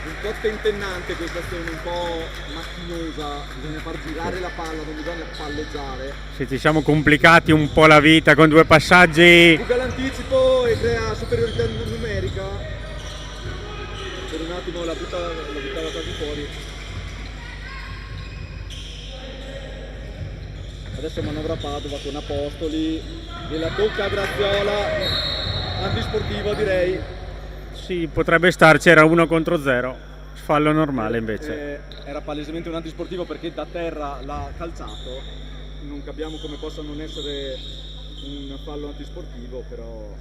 Un po' tentennante questa azione, un po' macchinosa, bisogna far girare la palla, non bisogna palleggiare. Sì, ci siamo complicati un po' la vita con 2 passaggi. Buca l'anticipo e crea superiorità numerica. Per un attimo la buttava quasi fuori. Adesso manovra Padova con Apostoli, gliela tocca a Graziola, antisportivo direi. Sì, potrebbe starci, era 1 contro 0, fallo normale invece. Era palesemente un antisportivo perché da terra l'ha calciato, non capiamo come possa non essere un fallo antisportivo, però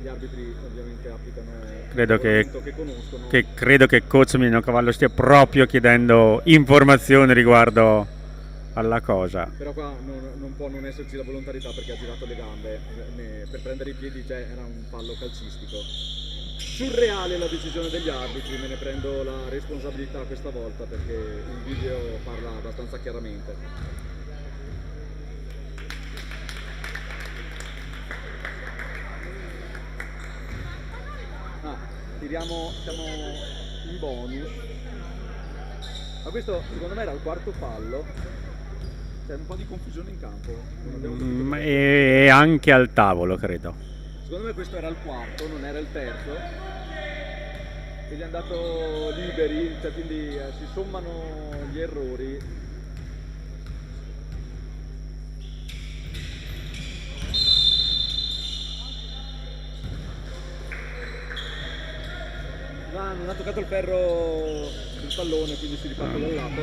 gli arbitri ovviamente applicano Credo il regolamento che conoscono. Credo che coach Mino Cavallo stia proprio chiedendo informazioni riguardo alla cosa. Però qua non può non esserci la volontarietà perché ha girato le gambe, per prendere i piedi già era un fallo calcistico. Surreale la decisione degli arbitri, me ne prendo la responsabilità questa volta perché il video parla abbastanza chiaramente. Siamo in bonus. Ma questo secondo me era il 4º fallo. C'è un po' di confusione in campo. E anche al tavolo, credo. Secondo me questo era il 4º, non era il 3º. E gli è andato liberi, cioè quindi si sommano gli errori. Non ha toccato il ferro del pallone, quindi si riparte dal lato.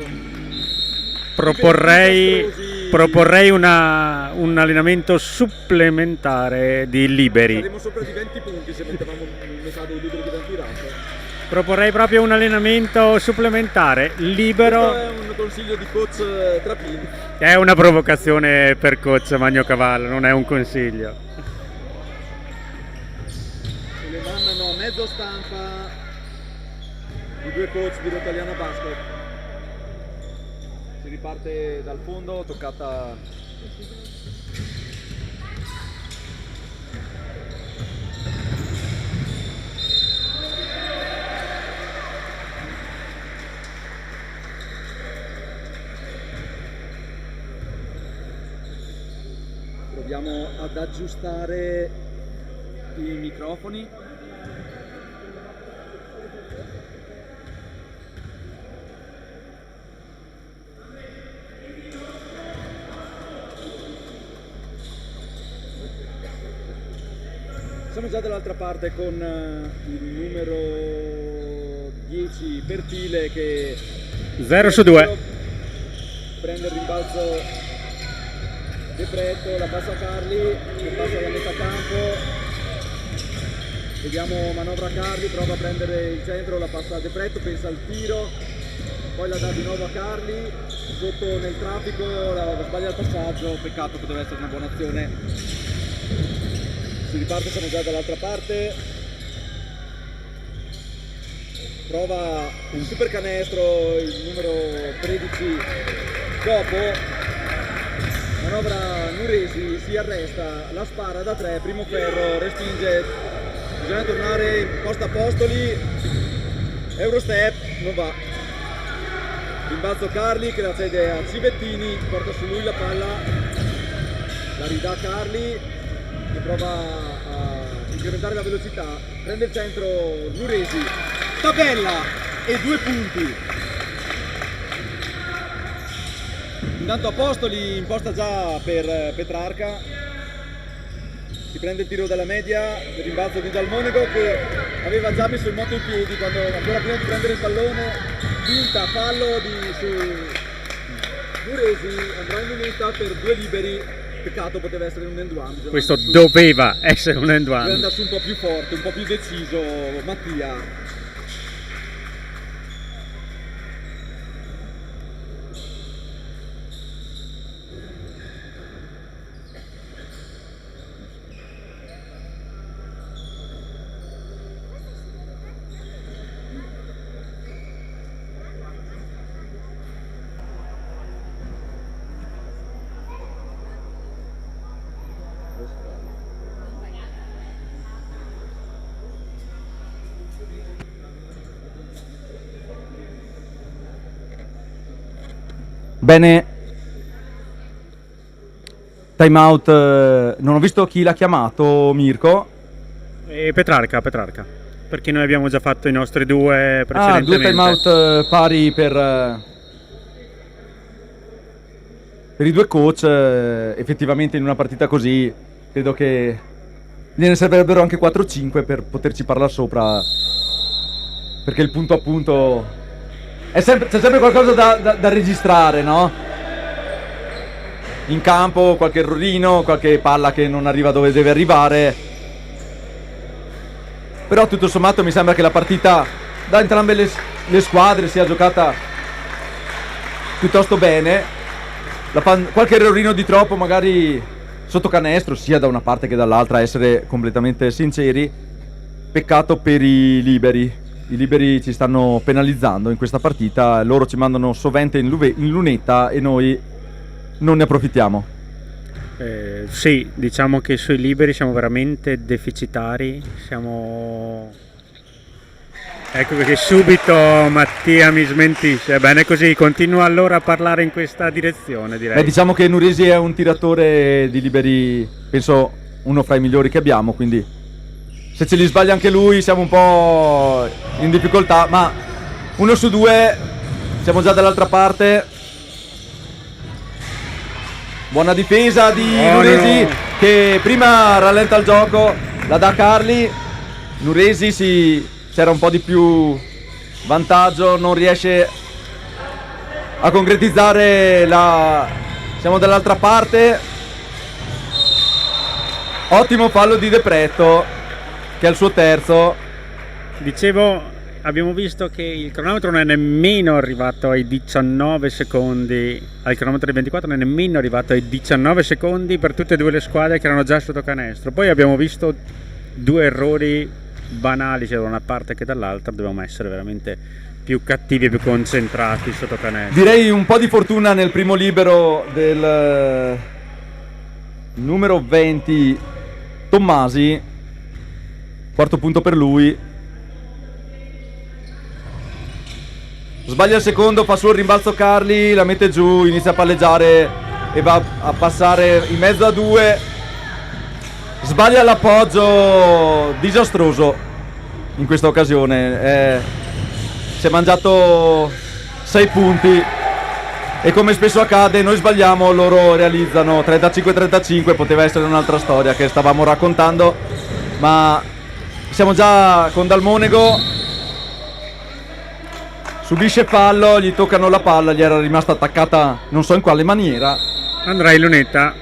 Proporrei un allenamento supplementare di liberi. Saremo sopra di 20 punti se mettevamo metà dei liberi che abbiamo tirato. Proporrei proprio un allenamento supplementare libero. Questo è un consiglio di coach Trapini. È una provocazione per coach Magno Cavallo, non è un consiglio. Se le mandano a mezzo stampa i 2 coach di Rotaliana Basket. Si riparte dal fondo, toccata Andiamo ad aggiustare i microfoni. Siamo già dall'altra parte con il numero 10 Pertile che 0 su 2. prende il rimbalzo De Pretto, la passa a Carli, che passa da metà campo. Vediamo manovra Carli, prova a prendere il centro, la passa a De Pretto, pensa al tiro, poi la dà di nuovo a Carli, sotto nel traffico, sbaglia il passaggio, peccato, poteva essere una buona azione. Si riparte, siamo già dall'altra parte. Prova un super canestro il numero 13 dopo. Manovra Nuresi, si arresta, la spara da 3, primo ferro, respinge. Bisogna tornare in posta Apostoli. Eurostep, non va. Rimbalzo Carli che la cede a Civettini, porta su lui la palla. La ridà Carli, che prova a incrementare la velocità, prende il centro Nuresi, tabella e 2 punti. Intanto Apostoli imposta già per Petrarca, si prende il tiro dalla media, il rimbalzo di Dalmonego che aveva già messo il moto in piedi quando ancora prima di prendere il pallone, finta, fallo su Nuresi, andrà in lunetta per 2 liberi. Peccato, poteva essere un end one. Questo doveva essere un end one. Deve andarsi un po' più forte, un po' più deciso Mattia. Bene, time out, non ho visto chi l'ha chiamato, Mirko. E Petrarca, perché noi abbiamo già fatto i nostri 2 precedentemente. 2 time out pari per i 2 coach, effettivamente in una partita così credo che gliene servirebbero anche 4-5 per poterci parlare sopra, perché il punto a punto... c'è sempre qualcosa da registrare, no? In campo qualche errorino, qualche palla che non arriva dove deve arrivare. Però tutto sommato mi sembra che la partita da entrambe le squadre sia giocata piuttosto bene. Qualche errorino di troppo magari sotto canestro, sia da una parte che dall'altra, essere completamente sinceri. Peccato per i liberi. I liberi ci stanno penalizzando in questa partita, loro ci mandano sovente in lunetta e noi non ne approfittiamo. Sì, diciamo che sui liberi siamo veramente deficitari, Ecco che subito Mattia mi smentisce. Bene così, continua allora a parlare in questa direzione, direi. Diciamo che Nuresi è un tiratore di liberi, penso uno fra i migliori che abbiamo, quindi... se ce li sbaglia anche lui siamo un po' in difficoltà, ma 1 su 2, siamo già dall'altra parte. Buona difesa di Nuresi, che prima rallenta il gioco, la dà Carli. Nuresi c'era un po' di più vantaggio, non riesce a concretizzare siamo dall'altra parte. Ottimo fallo di De Pretto, che è il suo terzo. Dicevo, abbiamo visto che il cronometro non è nemmeno arrivato ai 19 secondi, al cronometro di 24 non è nemmeno arrivato ai 19 secondi per tutte e 2 le squadre che erano già sotto canestro. Poi abbiamo visto 2 errori banali sia da una parte che dall'altra, dobbiamo essere veramente più cattivi e più concentrati sotto canestro. Direi un po' di fortuna nel primo libero del numero 20 Tommasi, quarto punto per lui. Sbaglia il secondo, fa su il rimbalzo Carli, la mette giù, inizia a palleggiare e va a passare in mezzo a 2. sbaglia l'appoggio, disastroso in questa occasione. Si è mangiato 6 punti e come spesso accade noi sbagliamo, loro realizzano. 35-35, poteva essere un'altra storia che stavamo raccontando, ma siamo già con Dalmonego. Subisce fallo, gli toccano la palla, gli era rimasta attaccata non so in quale maniera. Andrà in lunetta.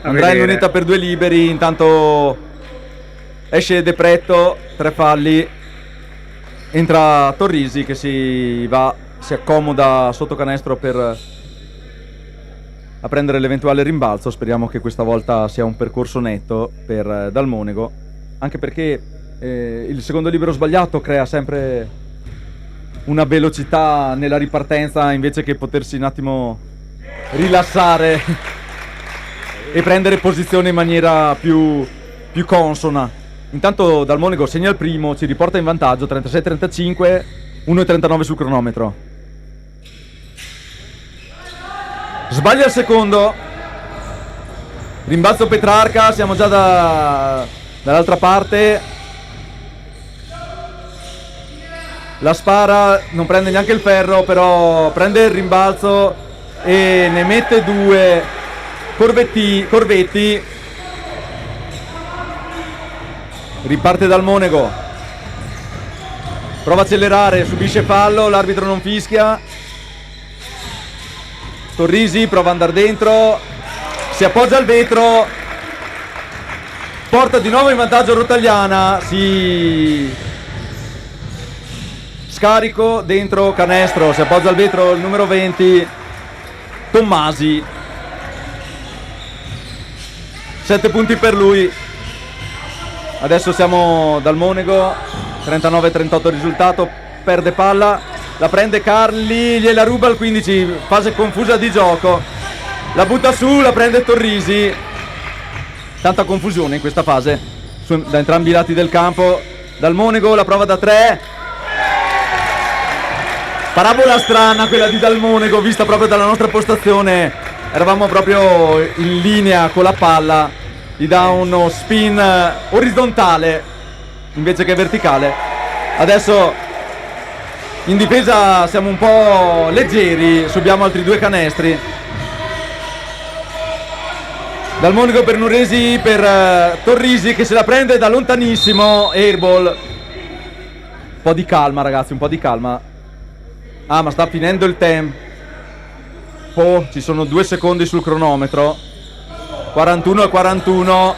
Andrà in lunetta per 2 liberi, intanto esce De Pretto, 3 falli, entra Torrisi che si accomoda sotto canestro a prendere l'eventuale rimbalzo. Speriamo che questa volta sia un percorso netto per Dalmonego, anche perché il secondo libero sbagliato crea sempre una velocità nella ripartenza invece che potersi un attimo rilassare e prendere posizione in maniera più consona. Intanto Dalmonego segna il primo, ci riporta in vantaggio 36-35, 1:39 sul cronometro. Sbaglia il secondo, rimbalzo Petrarca, siamo già dall'altra parte. La spara, non prende neanche il ferro, però prende il rimbalzo e ne mette 2. Corvetti. Riparte Dalmonego. Prova a accelerare, subisce fallo, l'arbitro non fischia. Torrisi prova ad andare dentro, si appoggia al vetro, porta di nuovo in vantaggio Rotagliana, scarico dentro canestro, si appoggia al vetro il numero 20 Tommasi, 7 punti per lui. Adesso siamo Dalmonego, 39-38 il risultato, perde palla, la prende Carli, gliela ruba al 15, fase confusa di gioco, la butta su, la prende Torrisi, tanta confusione in questa fase da entrambi i lati del campo. Dalmonego la prova da 3, parabola strana quella di Dalmonego vista proprio dalla nostra postazione, eravamo proprio in linea con la palla, gli dà uno spin orizzontale invece che verticale. Adesso in difesa siamo un po' leggeri, subiamo altri 2 canestri. Dalmonego per Nuresi, per Torrisi che se la prende da lontanissimo, airball. Un po' di calma ragazzi, un po' di calma. Ah, ma sta finendo il tempo. Ci sono 2 secondi sul cronometro. 41-41.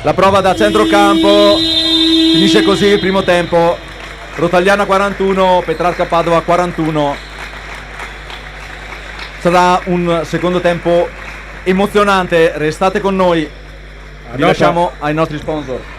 La prova da centrocampo. Finisce così il primo tempo. Rotagliana 41, Petrarca Padova 41. Sarà un secondo tempo emozionante. Restate con noi. Vi lasciamo ai nostri sponsor.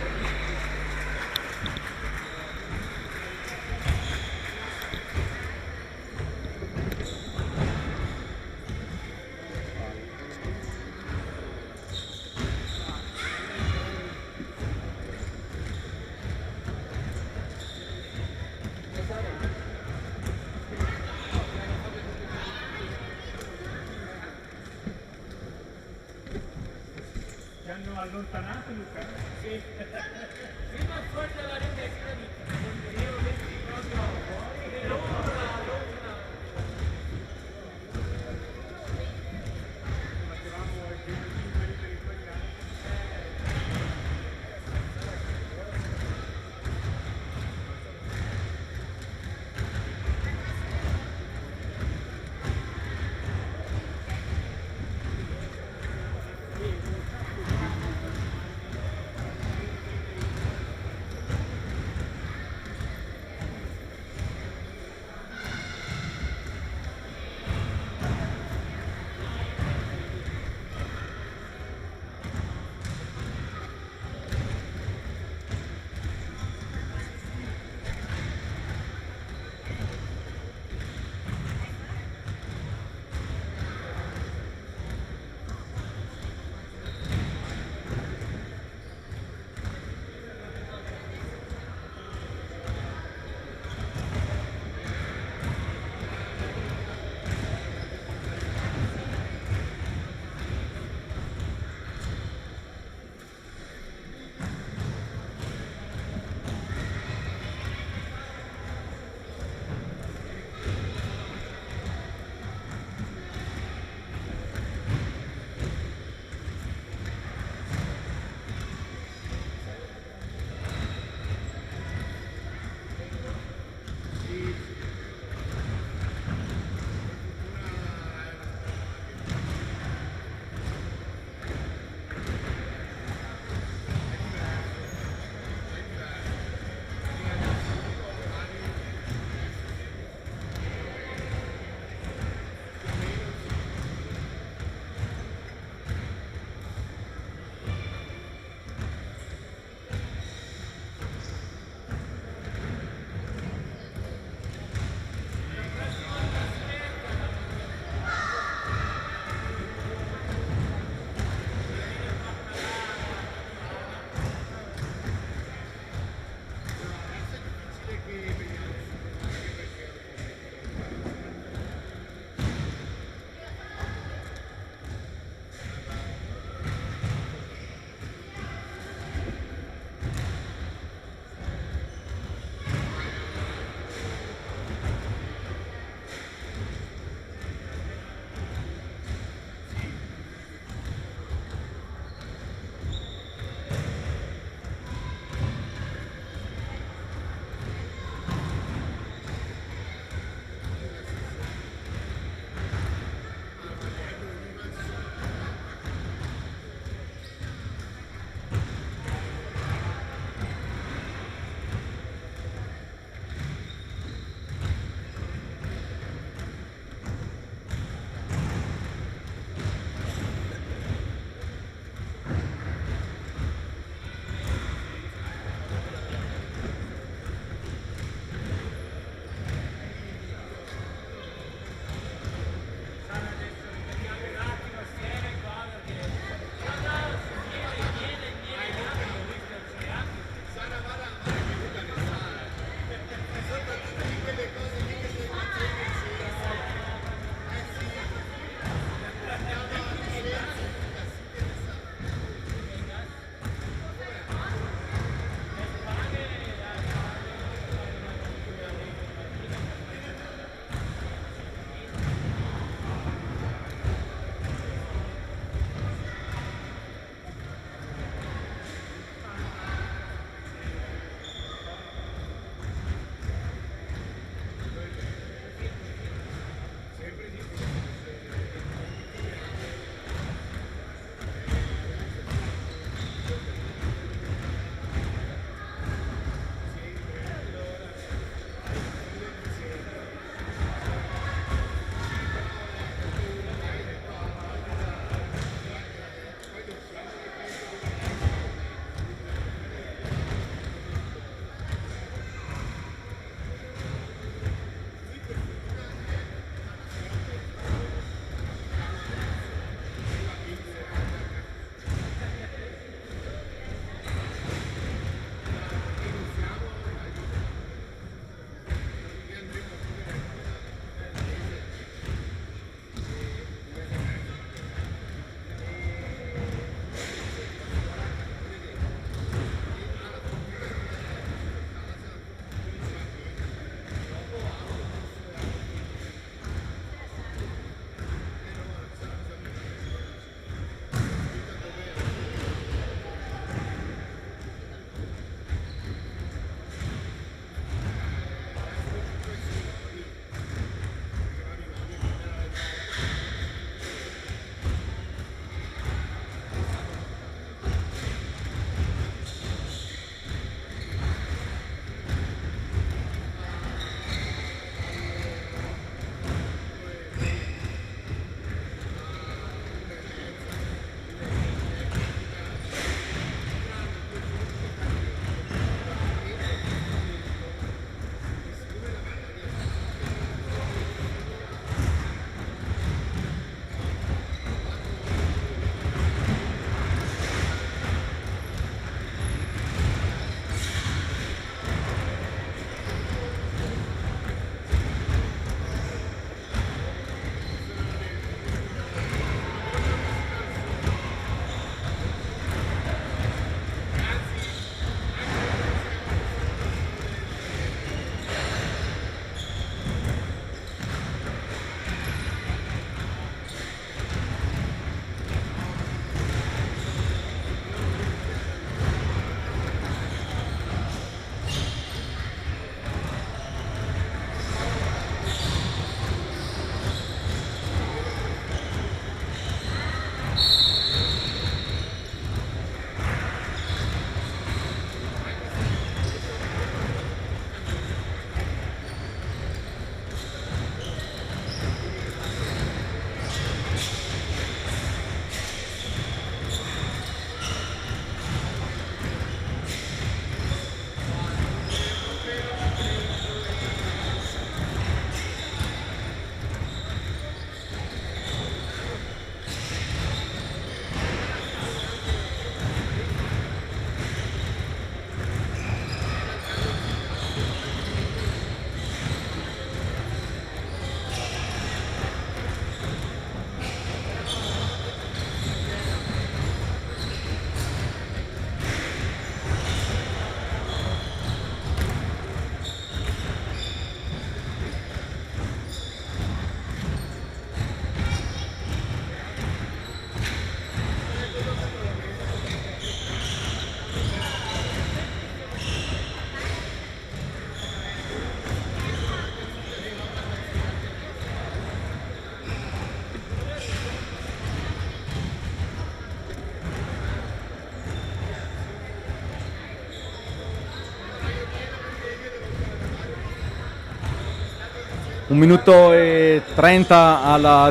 1 minuto e 30 alla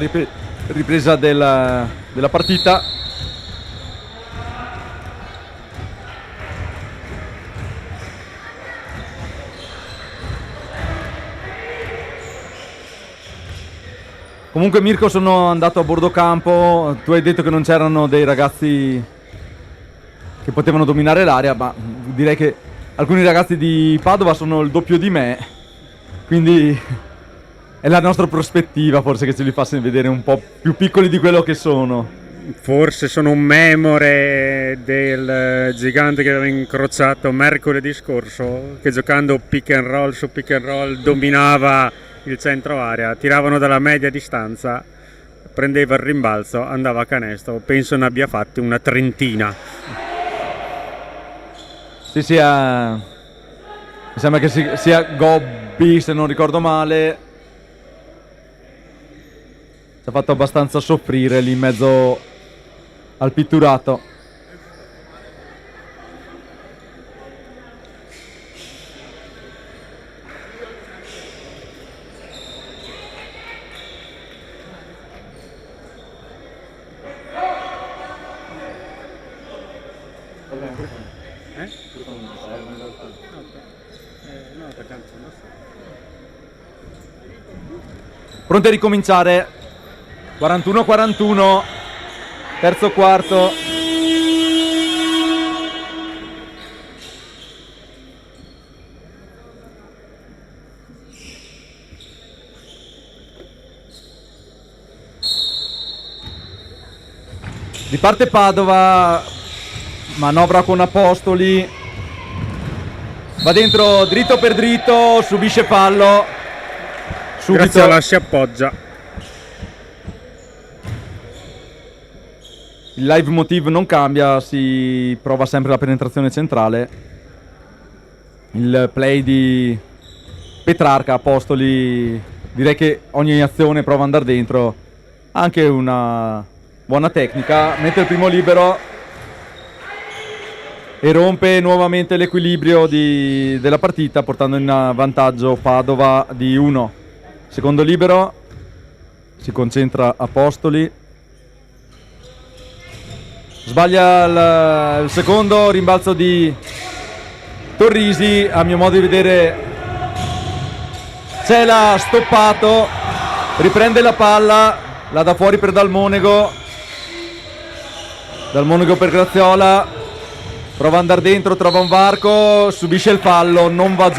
ripresa della partita. Comunque Mirko, sono andato a bordo campo, tu hai detto che non c'erano dei ragazzi che potevano dominare l'area, ma direi che alcuni ragazzi di Padova sono il doppio di me, quindi è la nostra prospettiva forse che ce li fa vedere un po' più piccoli di quello che sono. Forse sono un memore del gigante che aveva incrociato mercoledì scorso, che giocando pick and roll su pick and roll dominava il centro area, tiravano dalla media distanza, prendeva il rimbalzo, andava a canestro, penso ne abbia fatti una trentina. Sì, mi sembra che sia Gobbi, se non ricordo male. Ci ha fatto abbastanza soffrire lì in mezzo al pitturato. Pronti a ricominciare. 41-41, terzo quarto. Di parte Padova, manovra con Apostoli, va dentro dritto per dritto, subisce fallo. Subito. Graziola si appoggia. Il live motive non cambia, si prova sempre la penetrazione centrale. Il play di Petrarca, Apostoli, direi che ogni azione prova ad andare dentro. Anche una buona tecnica, mette il primo libero e rompe nuovamente l'equilibrio della partita, portando in vantaggio Padova di 1. Secondo libero, si concentra Apostoli. Sbaglia il secondo, rimbalzo di Torrisi, a mio modo di vedere Cela stoppato, riprende la palla, la dà fuori per Dalmonego per Graziola, prova ad andare dentro, trova un varco, subisce il fallo, non vanno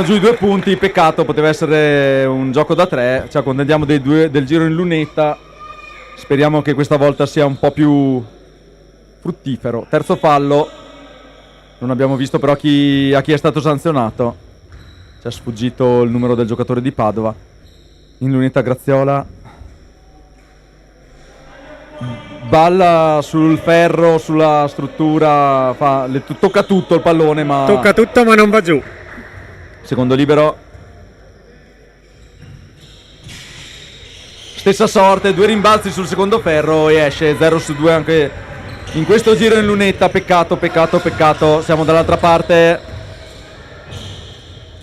giù i 2 punti, peccato, poteva essere un gioco da 3, ci accontentiamo del giro in lunetta. Speriamo che questa volta sia un po' più fruttifero. Terzo fallo. Non abbiamo visto però a chi è stato sanzionato. Ci è sfuggito il numero del giocatore di Padova. In lunetta Graziola. Balla sul ferro, sulla struttura. Tocca tutto il pallone, ma... Tocca tutto ma non va giù. Secondo libero. Stessa sorte, 2 rimbalzi sul secondo ferro e esce 0 su 2 anche in questo giro in lunetta. Peccato. Siamo dall'altra parte.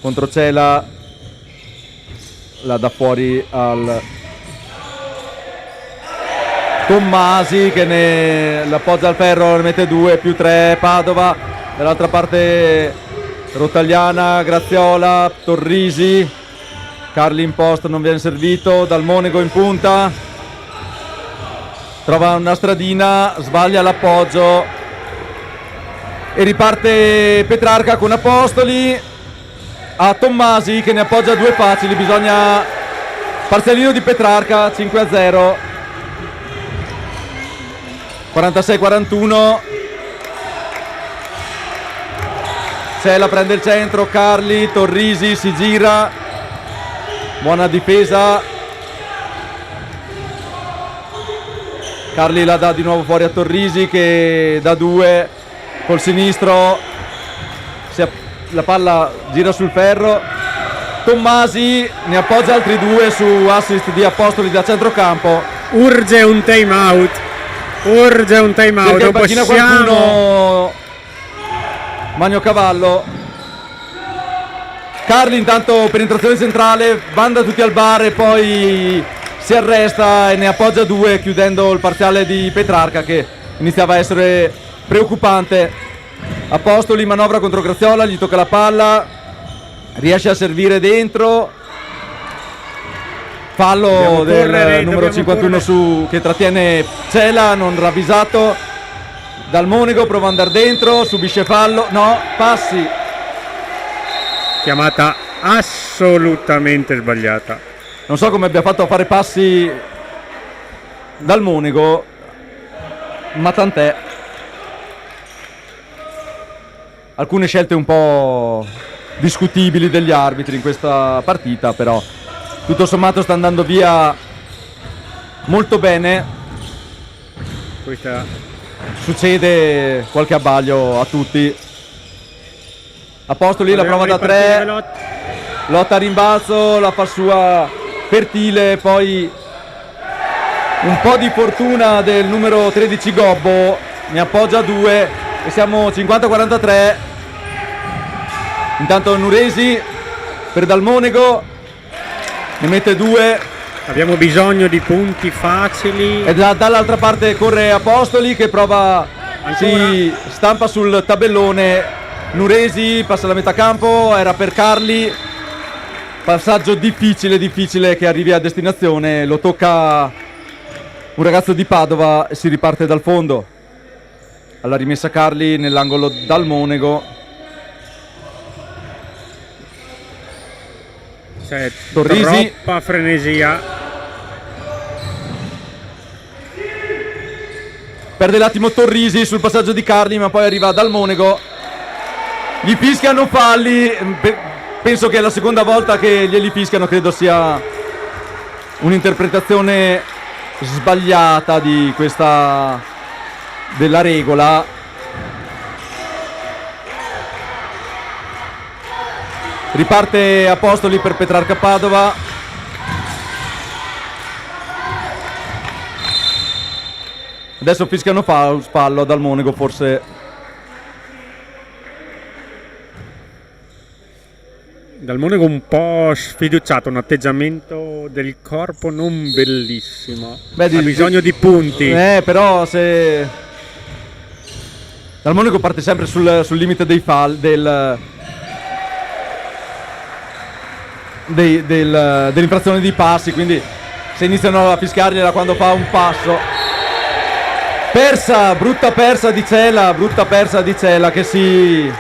Contro Cela. La dà fuori al Tommasi che ne l'appoggia al ferro, ne mette 2 più 3 Padova. Dall'altra parte Rottagliana, Graziola, Torrisi. Carli in post, non viene servito, Dalmonego in punta, trova una stradina, sbaglia l'appoggio e riparte Petrarca con Apostoli a Tommasi che ne appoggia 2 facili, bisogna parzialino di Petrarca, 5-0, 46-41. Cela prende il centro, Carli, Torrisi si gira. Buona difesa. Carli la dà di nuovo fuori a Torrisi che da 2 col sinistro. La palla gira sul ferro. Tommasi ne appoggia altri 2 su assist di Apostoli da centrocampo. Urge un time out. Perché Non pattina possiamo... qualcuno. Magno Cavallo. Carli intanto penetrazione centrale, banda tutti al bar e poi si arresta e ne appoggia 2 chiudendo il parziale di Petrarca che iniziava a essere preoccupante. Apostoli manovra contro Graziola, gli tocca la palla, riesce a servire dentro, fallo del numero 51 che trattiene Cela, non ravvisato dal Monego, prova ad andare dentro, subisce fallo, no, passi. Chiamata assolutamente sbagliata. Non so come abbia fatto a fare passi dal Monego, ma tant'è. Alcune scelte un po' discutibili degli arbitri in questa partita, però tutto sommato sta andando via molto bene. Questa Succede qualche abbaglio a tutti. Apostoli la prova da 3, lotta a rimbalzo, la fa sua Pertile, poi un po' di fortuna del numero 13 Gobbo, ne appoggia 2 e siamo 50-43. Intanto Nuresi per Dalmonego, ne mette 2. abbiamo bisogno di punti facili. E dall'altra parte corre Apostoli che prova, si stampa sul tabellone. Nuresi passa la metà campo, era per Carli, passaggio difficile che arrivi a destinazione, lo tocca un ragazzo di Padova e si riparte dal fondo. Alla rimessa Carli nell'angolo dal Monego. C'è Torrisi. troppa frenesia. Perde l'attimo Torrisi sul passaggio di Carli, ma poi arriva dal Monego. Gli fischiano falli, penso che è la seconda volta che glieli fischiano, credo sia un'interpretazione sbagliata di questa della regola. Riparte Apostoli per Petrarca Padova. Adesso fischiano fallo dal Monego, forse. Dal Monego un po' sfiduciato, un atteggiamento del corpo non bellissimo. Beh, ha bisogno di punti. Però se dal Monego parte sempre sul limite dei dell'infrazione di passi, quindi se iniziano a fischiargliela quando fa un passo. Brutta persa di Cela che si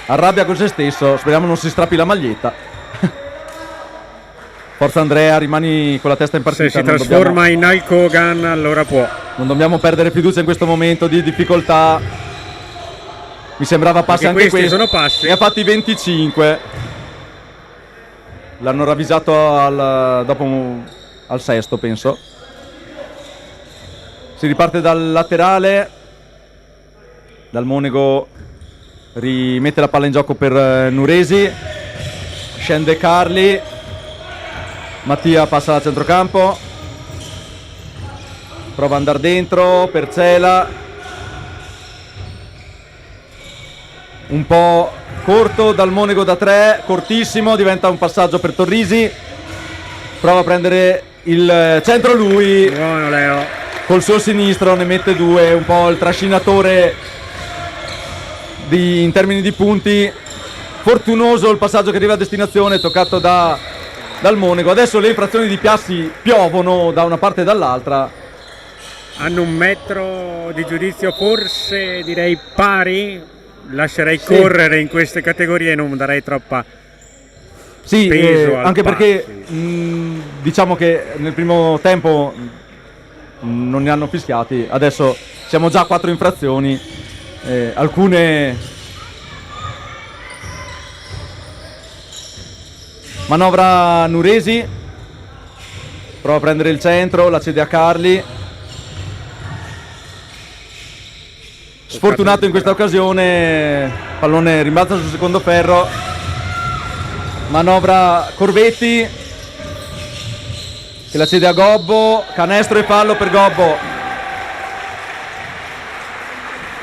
arrabbia con se stesso, speriamo non si strappi la maglietta. Forza Andrea, rimani con la testa in partita. Se si trasforma in Hulk Hogan allora può. Non dobbiamo perdere fiducia in questo momento di difficoltà. Mi sembrava passi anche questi questo. sono passi. Ne ha fatti 25. L'hanno ravvisato dopo al sesto, penso. Si riparte dal laterale. Dal Monego rimette la palla in gioco per Nuresi. Scende Carli. Mattia passa a centrocampo. Prova ad andare dentro per Cela. Un po' corto dal Monego da 3, cortissimo, diventa un passaggio per Torrisi. Prova a prendere il centro lui. Buono Leo. Col suo sinistro ne mette 2, un po' il trascinatore in termini di punti. Fortunoso il passaggio che arriva a destinazione, toccato dal Monego. Adesso le infrazioni di Piassi piovono da una parte e dall'altra. Hanno un metro di giudizio forse direi pari. Lascerei correre in queste categorie e non darei troppa peso al anche perché passi. diciamo che nel primo tempo non ne hanno fischiati, adesso siamo già a 4 infrazioni, alcune manovra Nuresi, prova a prendere il centro, la cede a Carli. Sfortunato in questa occasione, pallone rimbalza sul secondo ferro, manovra Corvetti che la cede a Gobbo, canestro e fallo per Gobbo.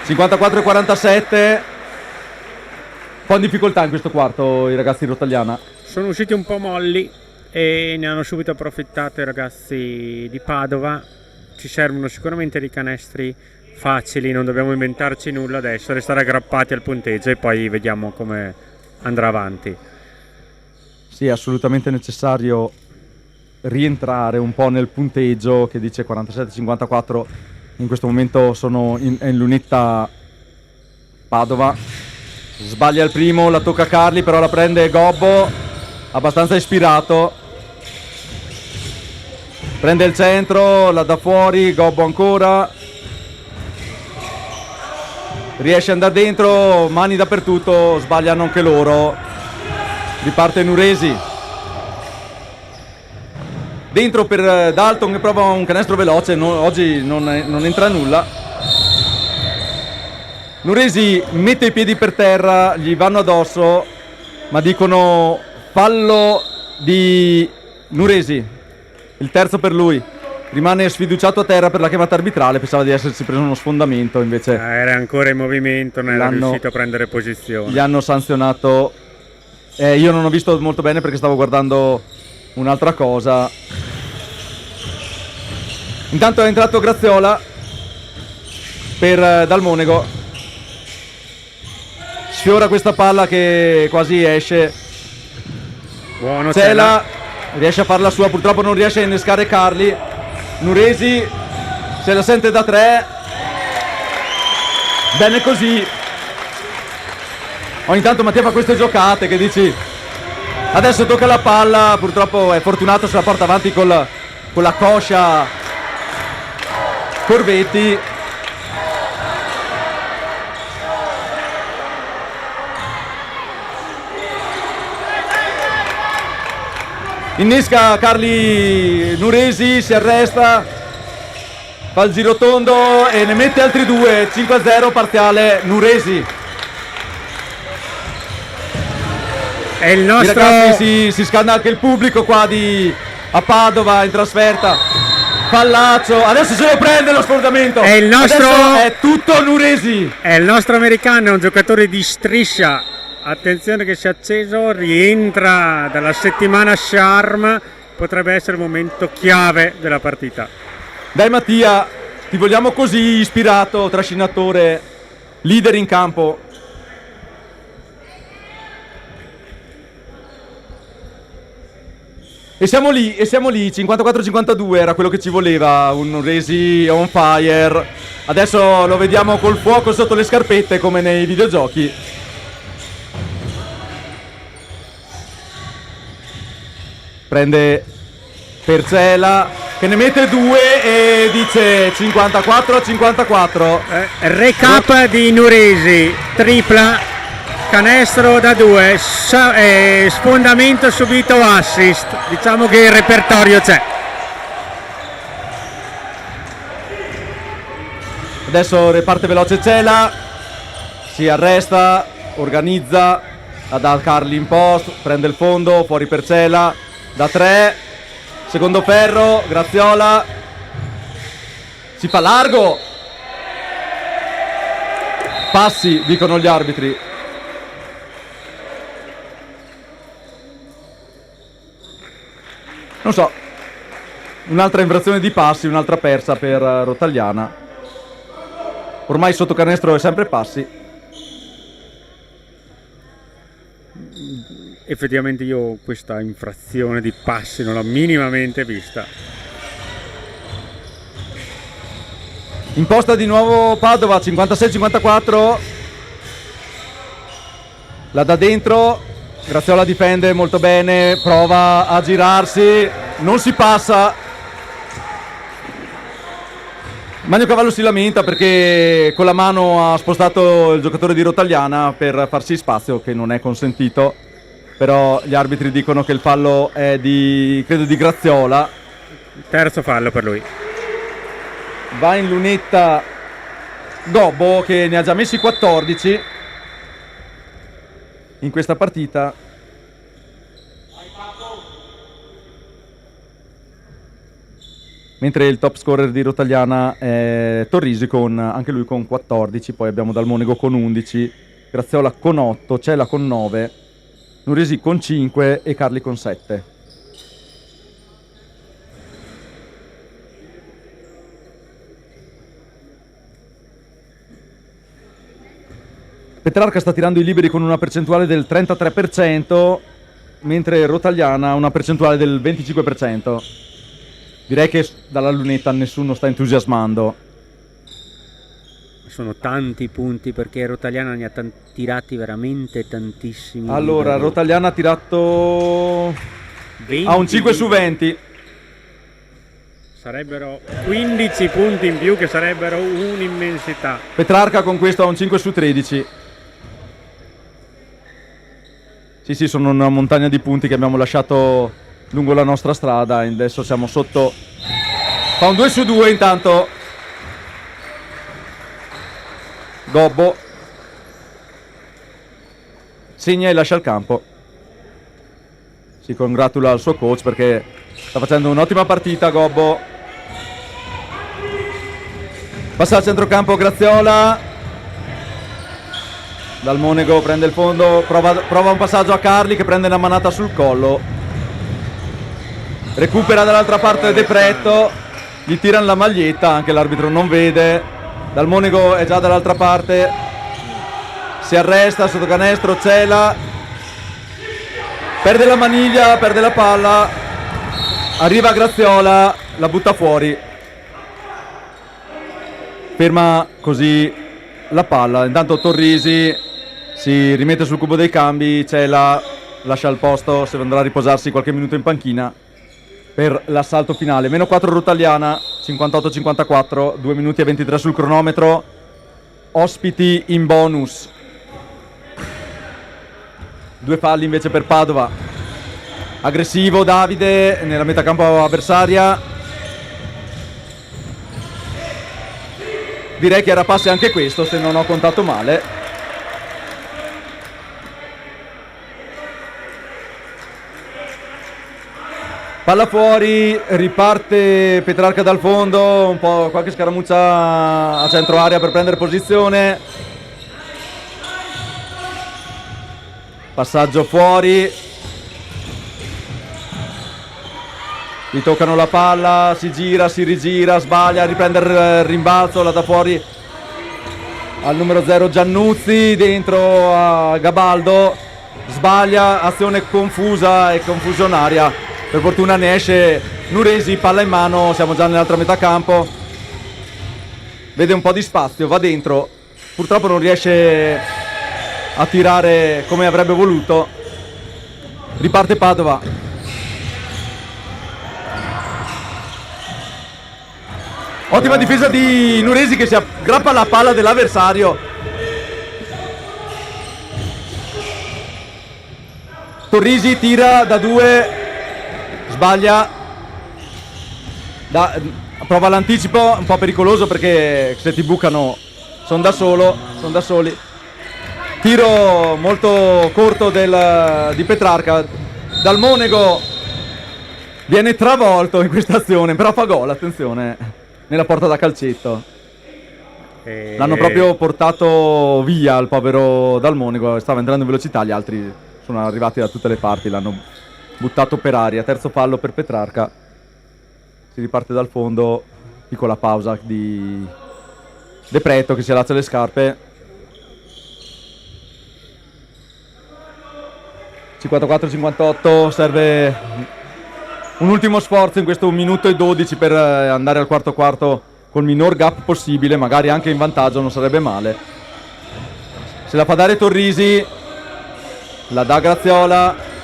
54-47. po' in difficoltà in questo quarto i ragazzi di Rotagliana. Sono usciti un po' molli e ne hanno subito approfittato i ragazzi di Padova. Ci servono sicuramente dei canestri facili, non dobbiamo inventarci nulla adesso, restare aggrappati al punteggio e poi vediamo come andrà avanti. Sì, è assolutamente necessario rientrare un po' nel punteggio che dice 47-54. In questo momento sono in lunetta Padova. Sbaglia il primo, la tocca Carli, però la prende Gobbo, abbastanza ispirato. Prende il centro, la dà fuori, Gobbo ancora. Riesce ad andare dentro, mani dappertutto, sbagliano anche loro. Riparte Nuresi. Dentro per Dalton che prova un canestro veloce, oggi non entra nulla. Nuresi mette i piedi per terra, gli vanno addosso, ma dicono fallo di Nuresi. Il terzo per lui. Rimane sfiduciato a terra per la chiamata arbitrale, pensava di essersi preso uno sfondamento, invece Era ancora in movimento, non era riuscito a prendere posizione. gli hanno sanzionato. Io non ho visto molto bene perché stavo guardando un'altra cosa. Intanto è entrato Graziola per Dalmonego. Sfiora questa palla che quasi esce. Buono Cela riesce a farla sua, purtroppo non riesce a innescare Carli. Nuresi se la sente da 3. Bene così. Ogni tanto Mattia fa queste giocate che dici adesso tocca la palla, purtroppo è fortunato, se la porta avanti con la coscia Corvetti. Innesca Carli Nuresi, si arresta, fa il giro tondo e ne mette altri 2, 5-0 parziale Nuresi. È il I nostro... ragazzi si scalda anche il pubblico qua a Padova in trasferta. Pallaccio, adesso se lo prende lo sfondamento. È il nostro... Adesso è tutto Nuresi. È il nostro americano, è un giocatore di striscia. Attenzione che si è acceso, rientra dalla settimana Charm, potrebbe essere il momento chiave della partita. Dai Mattia, ti vogliamo così, ispirato, trascinatore, leader in campo. E siamo lì, 54-52 era quello che ci voleva, un Resi on fire. Adesso lo vediamo col fuoco sotto le scarpette come nei videogiochi. Prende Percela che ne mette 2 e dice 54-54. Recap di Nuresi, tripla, canestro da 2, sfondamento subito, assist. Diciamo che il repertorio c'è. Adesso riparte veloce Cela, si arresta, organizza, la dà Carli in post, prende il fondo, fuori per Cela, da 3, secondo ferro, Graziola, si fa largo, passi dicono gli arbitri. Non so, un'altra infrazione di passi, un'altra persa per Rotagliana. Ormai sotto canestro è sempre passi. Effettivamente io questa infrazione di passi non l'ho minimamente vista. Imposta di nuovo Padova, 56-54. La dà dentro, Graziola difende molto bene, prova a girarsi, non si passa. Magnocavallo si lamenta perché con la mano ha spostato il giocatore di Rotagliana per farsi spazio, che non è consentito. Però gli arbitri dicono che il fallo è credo di Graziola. Terzo fallo per lui. Va in lunetta Gobbo che ne ha già messi 14 in questa partita. Mentre il top scorer di Rotagliana è Torrisi, anche lui con 14, poi abbiamo Dalmonego con 11, Graziola con 8, Cela con 9, Nuresi con 5 e Carli con 7. Petrarca sta tirando i liberi con una percentuale del 33%, mentre Rotagliana ha una percentuale del 25%. Direi che dalla lunetta nessuno sta entusiasmando. Sono tanti punti perché Rotagliana ne ha tirati veramente tantissimi. Allora, liberi. Rotagliana ha tirato 20 a un 5 su liberi. 20. Sarebbero 15 punti in più che sarebbero un'immensità. Petrarca con questo ha un 5 su 13. Sì, sono una montagna di punti che abbiamo lasciato lungo la nostra strada. Adesso siamo sotto. Fa un 2 su 2 intanto. Gobbo segna e lascia il campo. Si congratula al suo coach perché sta facendo un'ottima partita. Gobbo passa al centrocampo, Graziola. Dal Monego prende il fondo, prova un passaggio a Carli che prende una manata sul collo. Recupera dall'altra parte De Pretto, gli tirano la maglietta, anche l'arbitro non vede. Dal Monego è già dall'altra parte, si arresta sotto canestro, Cela perde la maniglia, perde la palla, arriva Graziola, la butta fuori, ferma così la palla. Intanto Torrisi si rimette sul cubo dei cambi, Cela lascia il posto, se andrà a riposarsi qualche minuto in panchina per l'assalto finale. Meno 4 Rotagliana, 58-54, 2 minuti e 23 sul cronometro. Ospiti in bonus. 2 falli invece per Padova. Aggressivo Davide nella metacampo avversaria. Direi che era passe anche questo, se non ho contato male. Palla fuori, riparte Petrarca dal fondo, un po' qualche scaramuccia a centro area per prendere posizione. Passaggio fuori. Gli toccano la palla, si gira, si rigira, sbaglia, riprende il rimbalzo, la dà fuori al numero 0 Giannuzzi, dentro a Gabaldo, sbaglia, azione confusa e confusionaria. Per fortuna ne esce Nuresi, palla in mano, siamo già nell'altra metà campo. Vede un po' di spazio, va dentro, purtroppo non riesce a tirare come avrebbe voluto. Riparte Padova. Ottima difesa di Nuresi che si aggrappa alla palla dell'avversario. Torrisi tira da 2, sbaglia, prova l'anticipo, un po' pericoloso perché se ti bucano sono da soli. Tiro molto corto di Petrarca. Dal Monego viene travolto in questa azione, però fa gol, attenzione, nella porta da calcetto. L'hanno proprio portato via il povero Dal Monego, stava entrando in velocità, gli altri sono arrivati da tutte le parti, l'hanno buttato per aria. Terzo fallo per Petrarca. Si riparte dal fondo, piccola pausa di De Pretto che si allaccia le scarpe. 54-58, serve un ultimo sforzo in questo 1 minuto e 12 per andare al quarto col minor gap possibile, magari anche in vantaggio, non sarebbe male. Se la fa dare Torrisi, la dà Graziola.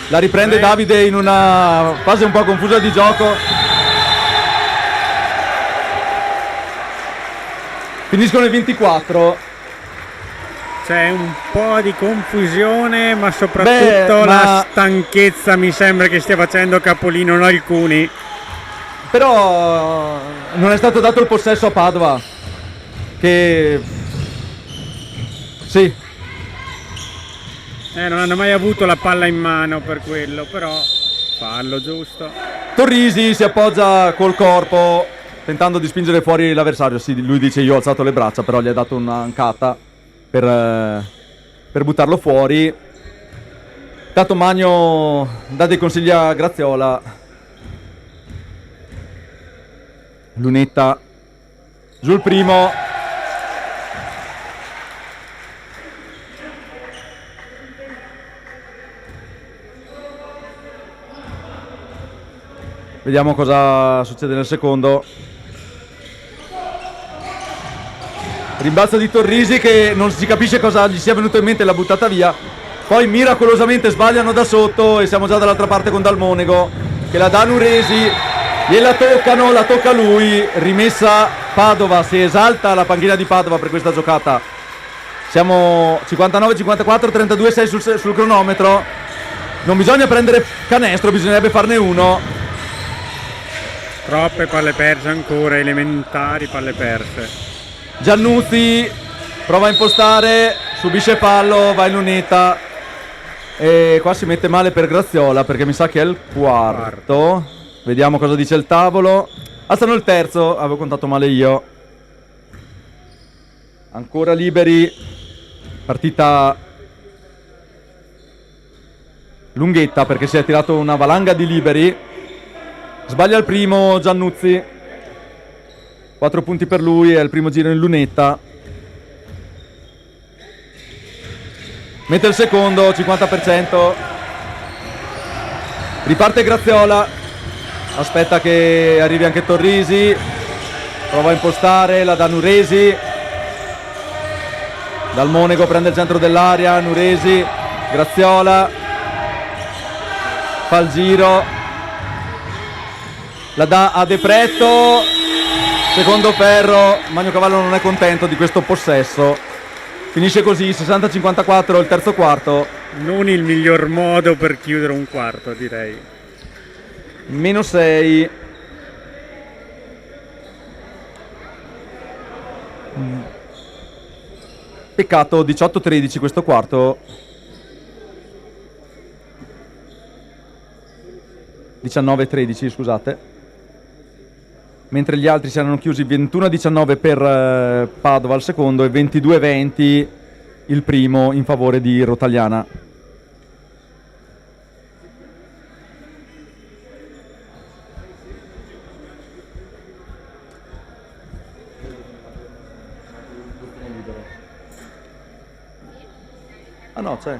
La riprende Davide in una fase un po' confusa di gioco. Finiscono i 24. C'è un po' di confusione, ma soprattutto la stanchezza mi sembra che stia facendo capolino in alcuni. Però non è stato dato il possesso a Padova, che sì, Non hanno mai avuto la palla in mano per quello, però fallo giusto. Torrisi si appoggia col corpo tentando di spingere fuori l'avversario. Sì, lui dice io ho alzato le braccia, però gli ha dato un'ancata per buttarlo fuori. Tanto Magno dà dei consigli a Graziola. Lunetta giù il primo. Vediamo cosa succede nel secondo. Rimbalzo di Torrisi che non si capisce cosa gli sia venuto in mente, l'ha buttata via. Poi miracolosamente sbagliano da sotto e siamo già dall'altra parte con Dalmonego che la dà a Nuresi, gliela toccano, la tocca lui, rimessa Padova, si esalta la panchina di Padova per questa giocata. Siamo 59-54, 32-6 sul cronometro. Non bisogna prendere canestro, bisognerebbe farne uno. Troppe palle perse ancora, elementari palle perse. Giannuzzi prova a impostare, subisce fallo, va in lunetta e qua si mette male per Graziola perché mi sa che è il quarto. Vediamo cosa dice il tavolo. Alzano il terzo, avevo contato male io. Ancora liberi, partita lunghetta perché si è tirato una valanga di liberi. Sbaglia il primo Giannuzzi, 4 punti per lui, è il primo giro in lunetta. Mette il secondo, 50%. Riparte Graziola, aspetta che arrivi anche Torrisi, prova a impostare, la dà Nuresi. Dalmonego prende il centro dell'area, Nuresi, Graziola, fa il giro. La dà a De Pretto, secondo ferro, Magno Cavallo non è contento di questo possesso. Finisce così, 60-54 il terzo quarto. Non il miglior modo per chiudere un quarto, direi. Meno 6. Peccato, 18-13 questo quarto. 19-13, scusate. Mentre gli altri si erano chiusi 21-19 per Padova al secondo e 22-20 il primo in favore di Rotagliana. Ah no, c'è.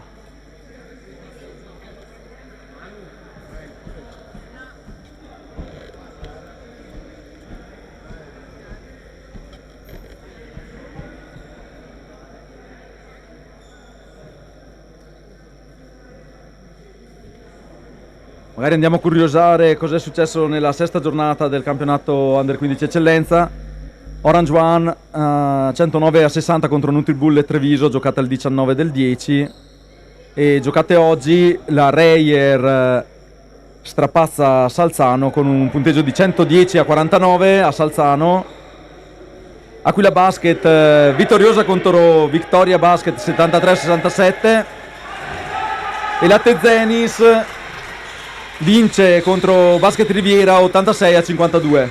Magari andiamo a curiosare cosa è successo nella sesta giornata del campionato Under 15 Eccellenza. Orange One 109-60 contro Nutribullet Treviso, giocata il 19 del 10. E giocate oggi la Reyer strapazza Salzano con un punteggio di 110-49 a Salzano. Aquila Basket vittoriosa contro Victoria Basket 73-67. E la Tezenis vince contro Basket Riviera 86-52.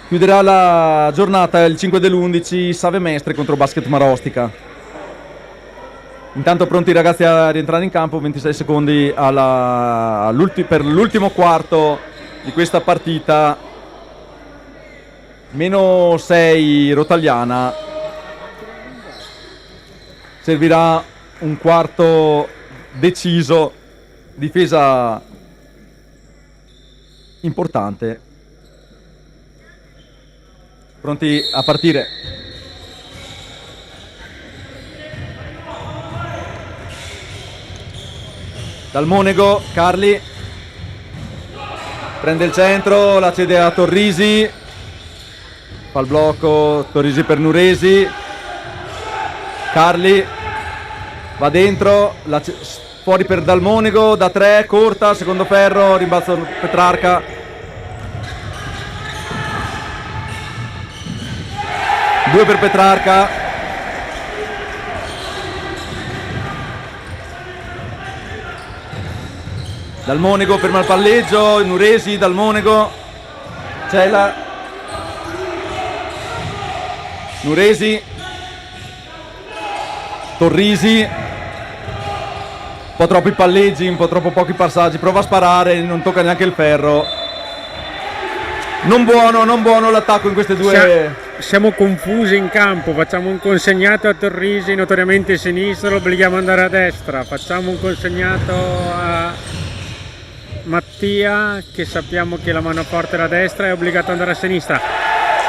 Chiuderà la giornata il 5 dell'11 Save Mestre contro Basket Marostica. Intanto pronti i ragazzi a rientrare in campo, 26 secondi per l'ultimo quarto di questa partita. Meno 6 Rotagliana. Servirà un quarto deciso, difesa importante. Pronti a partire. Dalmonego, Carli prende il centro, la cede a Torrisi, fa il blocco, Torrisi per Nuresi, Carli va dentro, fuori per Dalmonego, da 3, corta, secondo ferro, rimbalzo Petrarca. 2 per Petrarca. Dal Monego ferma il palleggio, Nuresi, Dal Monego, Cella, Nuresi, Torrisi, un po' troppi palleggi, un po' troppo pochi passaggi, prova a sparare, non tocca neanche il ferro. Non buono l'attacco in queste due. Siamo confusi in campo, facciamo un consegnato a Torrisi, notoriamente sinistro, lo obblighiamo ad andare a destra, facciamo un consegnato a Mattia che sappiamo che la mano forte è la destra, è obbligato ad andare a sinistra.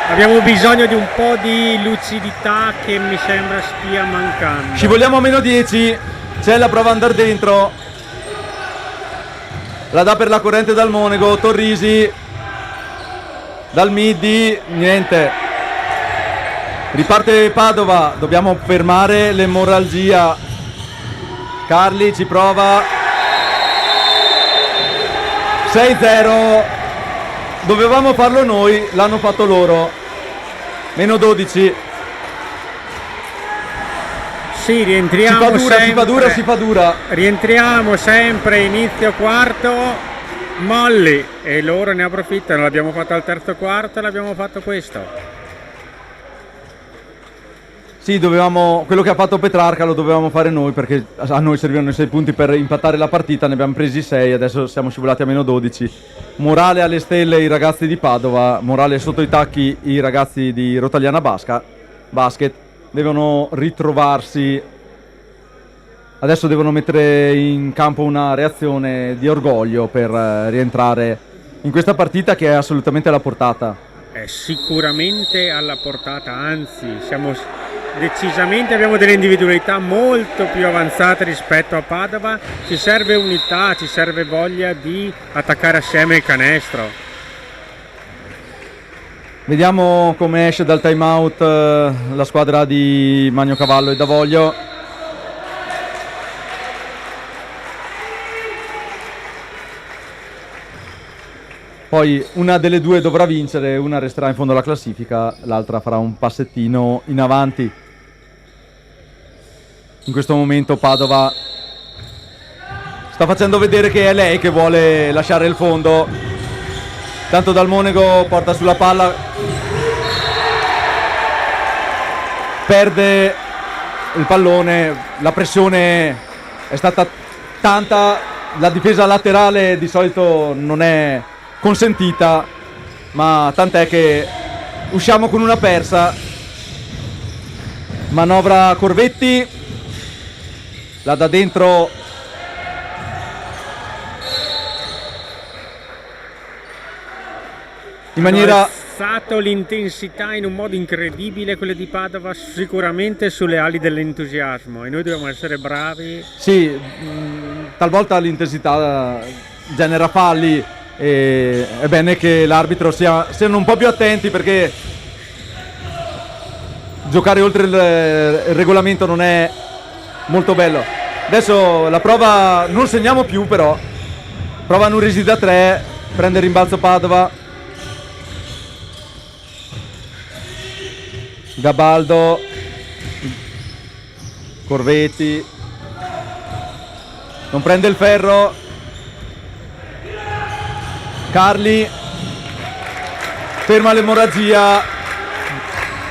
Abbiamo bisogno di un po' di lucidità che mi sembra stia mancando. Scivoliamo a -10, Cella prova ad andare dentro, la dà per la corrente Dal Monego, Torrisi, dal midi, niente. Riparte Padova, dobbiamo fermare l'emorragia. Carli ci prova. 6-0. Dovevamo farlo noi, l'hanno fatto loro. -12. Sì, rientriamo Si fa dura. Rientriamo sempre inizio quarto. Molli e loro ne approfittano, l'abbiamo fatto al terzo quarto e l'abbiamo fatto questo. Sì, quello che ha fatto Petrarca lo dovevamo fare noi, perché a noi servivano i 6 punti per impattare la partita, ne abbiamo presi 6, adesso siamo scivolati a -12. Morale alle stelle i ragazzi di Padova, morale sotto i tacchi i ragazzi di Rotagliana Basket, devono ritrovarsi. Adesso devono mettere in campo una reazione di orgoglio per rientrare in questa partita che è assolutamente alla portata. È sicuramente alla portata, anzi decisamente abbiamo delle individualità molto più avanzate rispetto a Padova. Ci serve unità, ci serve voglia di attaccare assieme il canestro. Vediamo come esce dal time out la squadra di Magno Cavallo e Davoglio. Poi una delle due dovrà vincere, una resterà in fondo alla classifica, l'altra farà un passettino in avanti. In questo momento Padova sta facendo vedere che è lei che vuole lasciare il fondo. Tanto Dal Monego porta sulla palla, perde il pallone, la pressione è stata tanta, la difesa laterale di solito non è consentita, ma tant'è che usciamo con una persa. Manovra Corvetti, la dà dentro in maniera... Hanno alzato l'intensità in un modo incredibile, quelle di Padova sicuramente sulle ali dell'entusiasmo, e noi dobbiamo essere bravi. Sì, talvolta l'intensità genera falli. E è bene che l'arbitro siano un po' più attenti, perché giocare oltre il regolamento non è molto bello. Adesso la prova, non segniamo più però, prova Nuresi da 3, prende il rimbalzo Padova, Gabaldo, Corvetti, non prende il ferro, Carli ferma l'emorragia,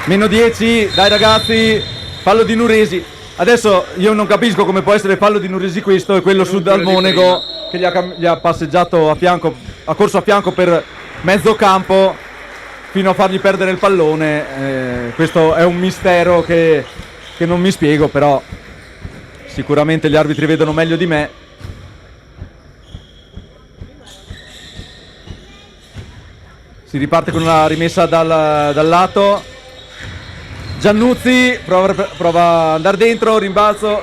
-10, dai ragazzi, fallo di Nuresi. Adesso io non capisco come può essere fallo di Nuresi questo e quello su Dal Monego che gli ha passeggiato a fianco, ha corso a fianco per mezzo campo fino a fargli perdere il pallone. Questo è un mistero che non mi spiego, però sicuramente gli arbitri vedono meglio di me. Si riparte con una rimessa dal lato. Giannuzzi prova ad andare dentro, rimbalzo,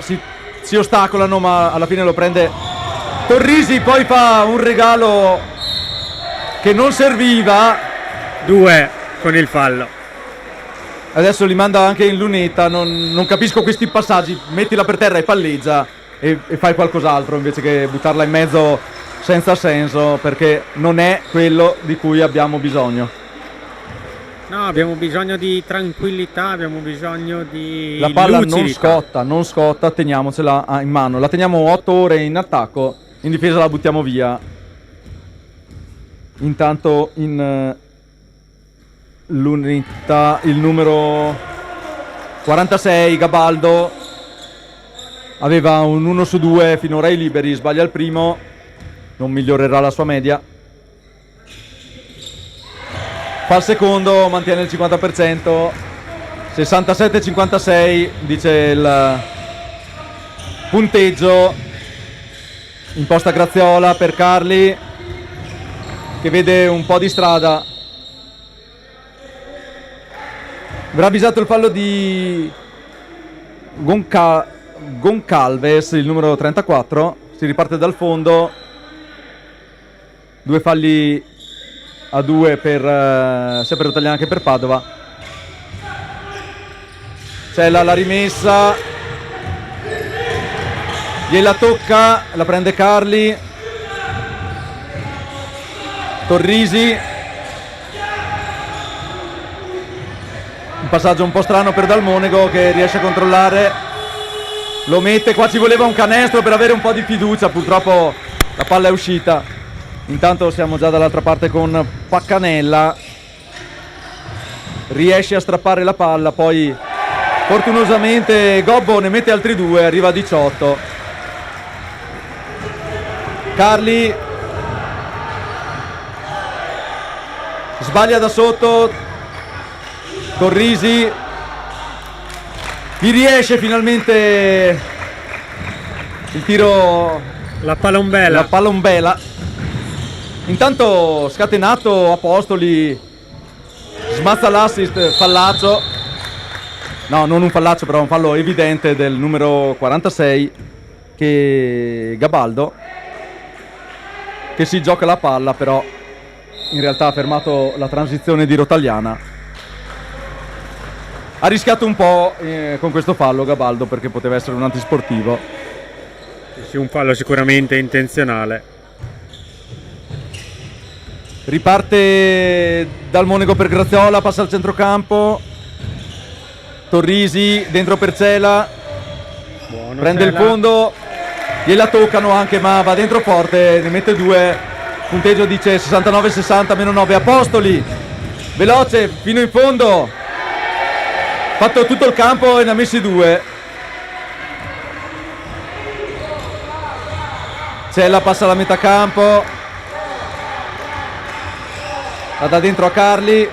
si ostacolano, ma alla fine lo prende Torrisi, poi fa un regalo che non serviva. 2 con il fallo. Adesso li manda anche in lunetta, non capisco questi passaggi, mettila per terra e palleggia e fai qualcos'altro invece che buttarla in mezzo senza senso, perché non è quello di cui abbiamo bisogno. No, abbiamo bisogno di tranquillità, abbiamo bisogno di la palla lucidità. non scotta, teniamocela in mano, la teniamo 8 ore in attacco in difesa la buttiamo via. Intanto in l'unità il numero 46 Gabaldo aveva un 1 su 2 finora ai liberi, sbaglia il primo, non migliorerà la sua media. Fa il secondo, mantiene il 50%, 67-56 dice il punteggio. Imposta Graziola per Carli che vede un po' di strada. Avrà avvisato il fallo di Goncalves, il numero 34. Si riparte dal fondo. 2 falli a 2 per sia per Rotagliana che per Padova. C'è la rimessa, gliela tocca, la prende Carli. Torrisi, un passaggio un po' strano per Dalmonego che riesce a controllare, lo mette, qua ci voleva un canestro per avere un po' di fiducia, purtroppo la palla è uscita. Intanto siamo già dall'altra parte con Paccanella, riesce a strappare la palla, poi fortunosamente Gobbo ne mette altri 2, arriva a 18. Carli sbaglia da sotto, Torrisi gli riesce finalmente il tiro, La palombella. Intanto scatenato Apostoli, smazza l'assist, fallaccio, no, non un fallaccio, però un fallo evidente del numero 46 che Gabaldo, che si gioca la palla, però in realtà ha fermato la transizione di Rotagliana. Ha rischiato un po' con questo fallo Gabaldo, perché poteva essere un antisportivo. Sì, un fallo sicuramente intenzionale. Riparte Dalmonego per Graziola, passa al centrocampo. Torrisi dentro per Cela. Buono, Prende Cela. il fondo, gliela toccano anche, ma va dentro forte, ne mette 2. Punteggio dice 69-60 meno 9. Apostoli veloce fino in fondo, fatto tutto il campo e ne ha messi 2. Cella passa la metà campo, la dà dentro a Carli.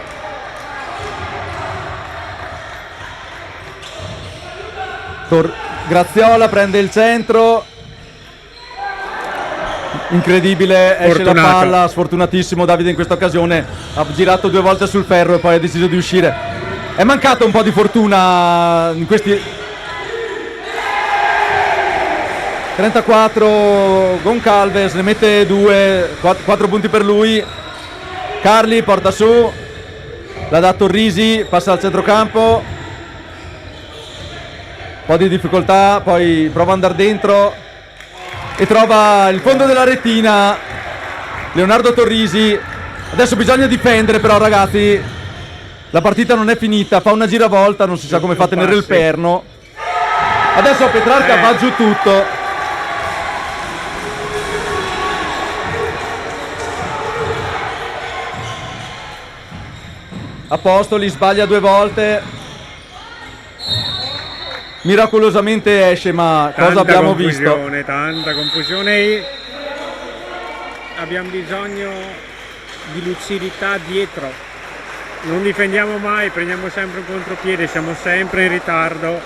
Graziola prende il centro, incredibile, esce la palla, sfortunatissimo Davide in questa occasione, ha girato 2 volte sul ferro e poi ha deciso di uscire. È mancato un po' di fortuna in questi 34. Goncalves ne mette 2, 4 punti per lui. Carli porta su, la dà Torrisi, passa al centrocampo, un po' di difficoltà, poi prova ad andare dentro e trova il fondo della retina Leonardo Torrisi. Adesso bisogna difendere, però ragazzi la partita non è finita, fa una giravolta, non si sa come fa a tenere il perno. Adesso Petrarca va giù tutto. Apostoli sbaglia 2 volte, miracolosamente esce, ma cosa abbiamo visto? Tanta confusione. Abbiamo bisogno di lucidità dietro. Non difendiamo mai, prendiamo sempre un contropiede, siamo sempre in ritardo.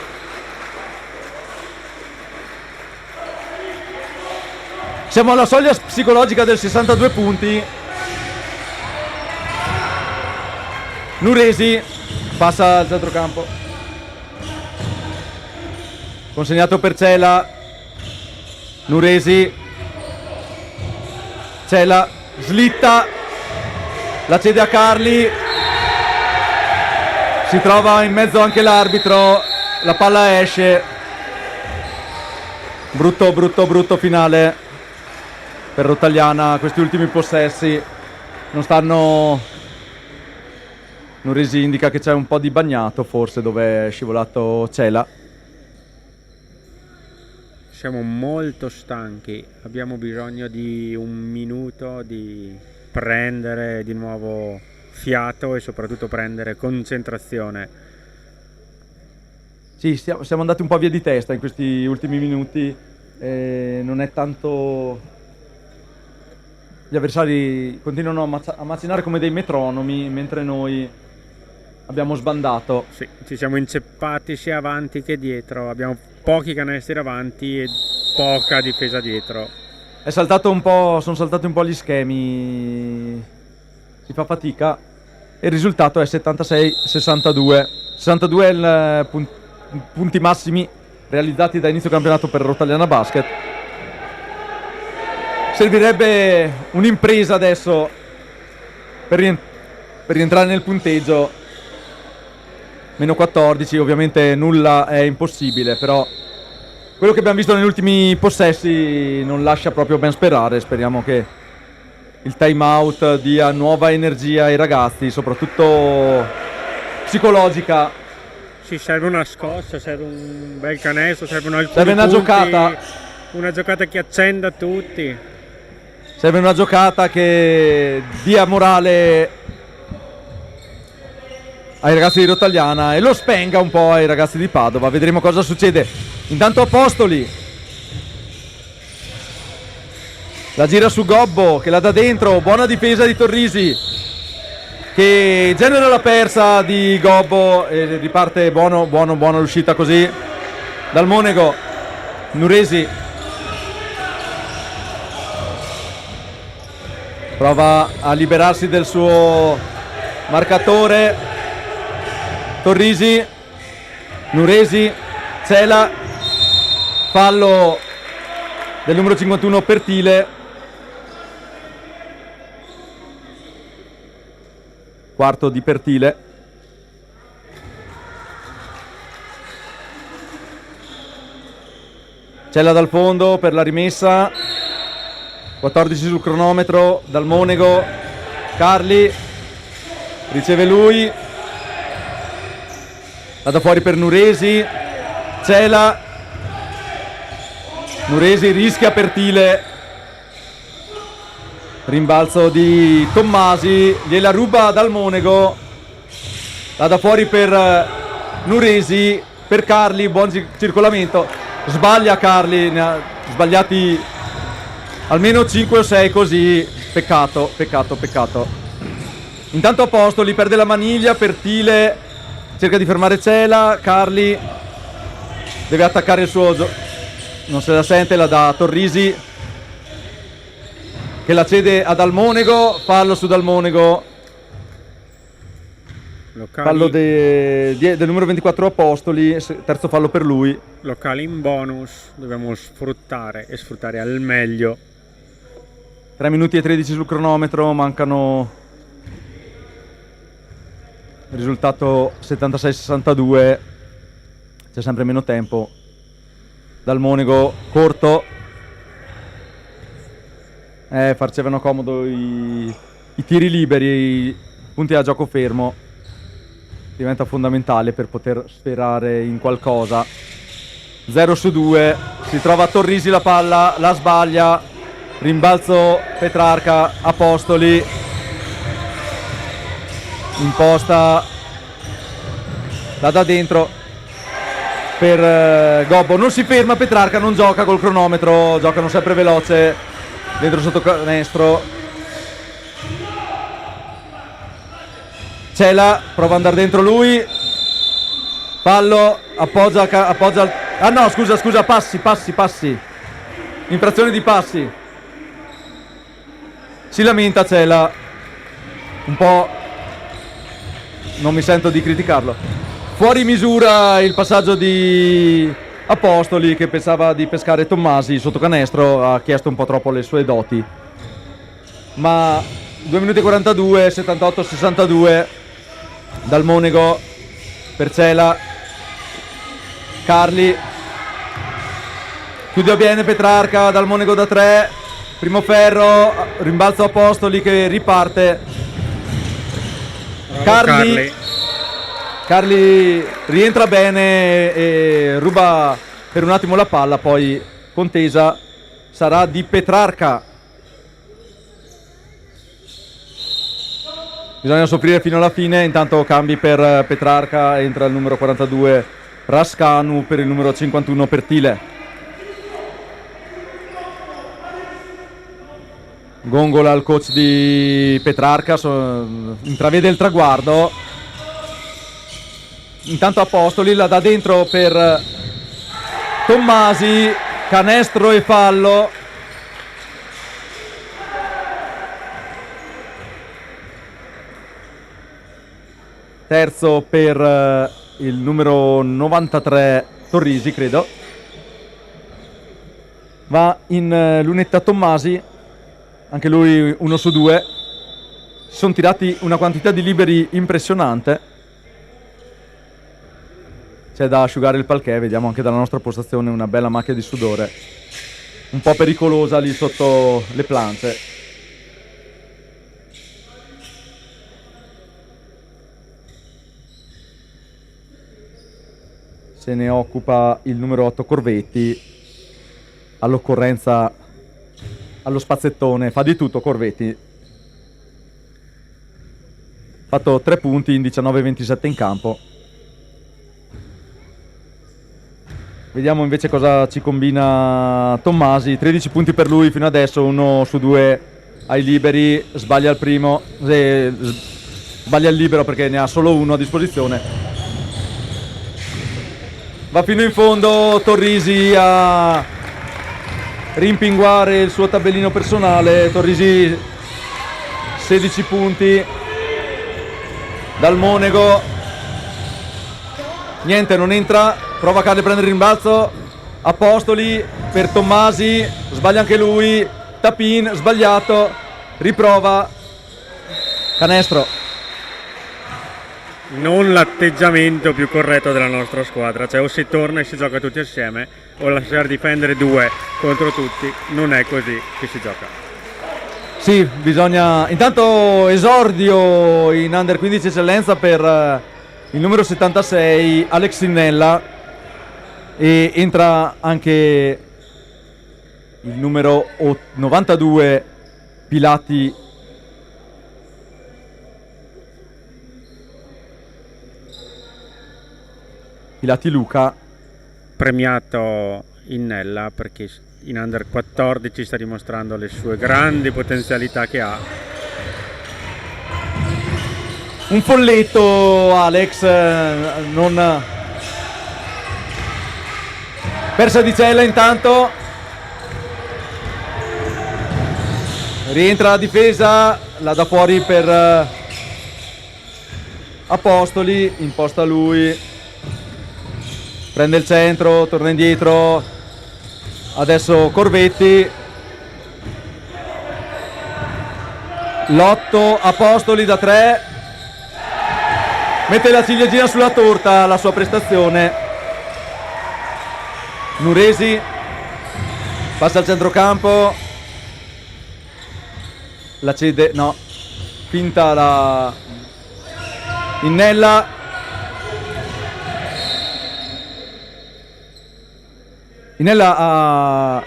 Siamo alla soglia psicologica del 62 punti. Nuresi passa al centrocampo, consegnato per Cela. Nuresi, Cela slitta, la cede a Carli, si trova in mezzo anche l'arbitro, la palla esce. Brutto finale per Rotagliana. Questi ultimi possessi non stanno. Nuresi indica che c'è un po' di bagnato forse dove è scivolato Cela. Siamo molto stanchi, abbiamo bisogno di un minuto di prendere di nuovo fiato e soprattutto prendere concentrazione. Sì, siamo andati un po' via di testa in questi ultimi minuti. Non è tanto... Gli avversari continuano a macinare come dei metronomi, mentre noi abbiamo sbandato. Sì, ci siamo inceppati sia avanti che dietro, abbiamo pochi canestri davanti e poca difesa dietro. Sono saltati un po' gli schemi, si fa fatica e il risultato è 76-62. 62 è il punti massimi realizzati da inizio campionato per Rotagliana Basket. Servirebbe un'impresa adesso per rientrare nel punteggio. Meno 14, ovviamente nulla è impossibile, però quello che abbiamo visto negli ultimi possessi non lascia proprio ben sperare. Speriamo che il time out dia nuova energia ai ragazzi, soprattutto psicologica. Sì, serve una scossa, serve un bel canestro, serve una giocata che accenda tutti. Serve una giocata che dia morale ai ragazzi di Rotagliana e lo spenga un po' ai ragazzi di Padova. Vedremo cosa succede. Intanto Apostoli la gira su Gobbo che la dà dentro, buona difesa di Torrisi che genera la persa di Gobbo e riparte buona l'uscita così dal Monego. Nuresi prova a liberarsi del suo marcatore. Torrisi, Nuresi, Cela, fallo del numero 51 Pertile. Quarto di Pertile. Cela dal fondo per la rimessa. 14 sul cronometro dal Monego. Carli riceve lui. La da fuori per Nuresi. Cela. Nuresi rischia Pertile. Rimbalzo di Tommasi. Gliela ruba dal Monego. La da fuori per Nuresi. Per Carli. Buon circolamento. Sbaglia Carli. Ne ha sbagliati almeno 5 o 6 così. Peccato. Intanto Apostoli perde la maniglia. Pertile cerca di fermare Cela. Carli deve attaccare il suo non se la sente, la dà Torrisi che la cede ad Almonego. Fallo su Dalmonego. Fallo del numero 24 Apostoli. Terzo fallo per lui. Locali in bonus, dobbiamo sfruttare al meglio. 3 minuti e 13 sul cronometro, mancano. Risultato 76-62, c'è sempre meno tempo. Dal Monego corto, facevano comodo i tiri liberi, i punti a gioco fermo, diventa fondamentale per poter sperare in qualcosa. 0 su 2, si trova Torrisi la palla, la sbaglia, rimbalzo Petrarca, Apostoli. Imposta, la dà dentro per Gobbo, non si ferma Petrarca, non gioca col cronometro, giocano sempre veloce dentro sotto canestro. Cela prova ad andare dentro lui, fallo, appoggia ah no scusa, passi, infrazione di passi, si lamenta Cela un po'. Non mi sento di criticarlo. Fuori misura il passaggio di Apostoli che pensava di pescare Tommasi sotto canestro, ha chiesto un po' troppo le sue doti. Ma 2 minuti e 42, 78-62 dal Monego per Cela. Carli chiude bene Petrarca, dal Monego da 3. Primo ferro, rimbalzo Apostoli che riparte. Carli rientra bene e ruba per un attimo la palla, poi contesa sarà di Petrarca. Bisogna soffrire fino alla fine, intanto cambi per Petrarca, entra il numero 42 Rascanu per il numero 51 Pertile. Gongola al coach di Petrarca, intravede il traguardo. Intanto Apostoli la dà dentro per Tommasi, canestro e fallo. Terzo per il numero 93 Torrisi, credo. Va in lunetta Tommasi, anche lui 1 su 2. Si sono tirati una quantità di liberi impressionante. C'è da asciugare il palchè, vediamo anche dalla nostra postazione una bella macchia di sudore, un po' pericolosa lì sotto le plance. Se ne occupa il numero 8 Corvetti, all'occorrenza allo spazzettone, fa di tutto Corvetti. Fatto 3 punti in 19-27 in campo. Vediamo invece cosa ci combina Tommasi. 13 punti per lui fino adesso, 1 su 2 ai liberi, sbaglia il primo, sbaglia il libero perché ne ha solo uno a disposizione. Va fino in fondo Torrisi a rimpinguare il suo tabellino personale. Torrisi 16 punti dal Monego, niente, non entra. Prova Carli a prendere il rimbalzo. Apostoli per Tommasi, sbaglia anche lui. Tapin, sbagliato. Riprova. Canestro. Non l'atteggiamento più corretto della nostra squadra, cioè o si torna e si gioca tutti assieme o lasciare difendere 2 contro tutti. Non è così che si gioca. Sì, bisogna. Intanto esordio in Under 15 eccellenza per il numero 76 Alex Sinnella, e entra anche il numero 92 Pilati Luca, Premiato Innella perché in Under 14 sta dimostrando le sue grandi potenzialità che ha. un folletto Alex, non persa di cella. Intanto rientra la difesa, la dà fuori per Apostoli, imposta lui, prende il centro, torna indietro, adesso Corvetti, l'8 Apostoli da 3, mette la ciliegina sulla torta la sua prestazione. Nuresi passa al centrocampo, la cede, no, finta la Innella. Innella ha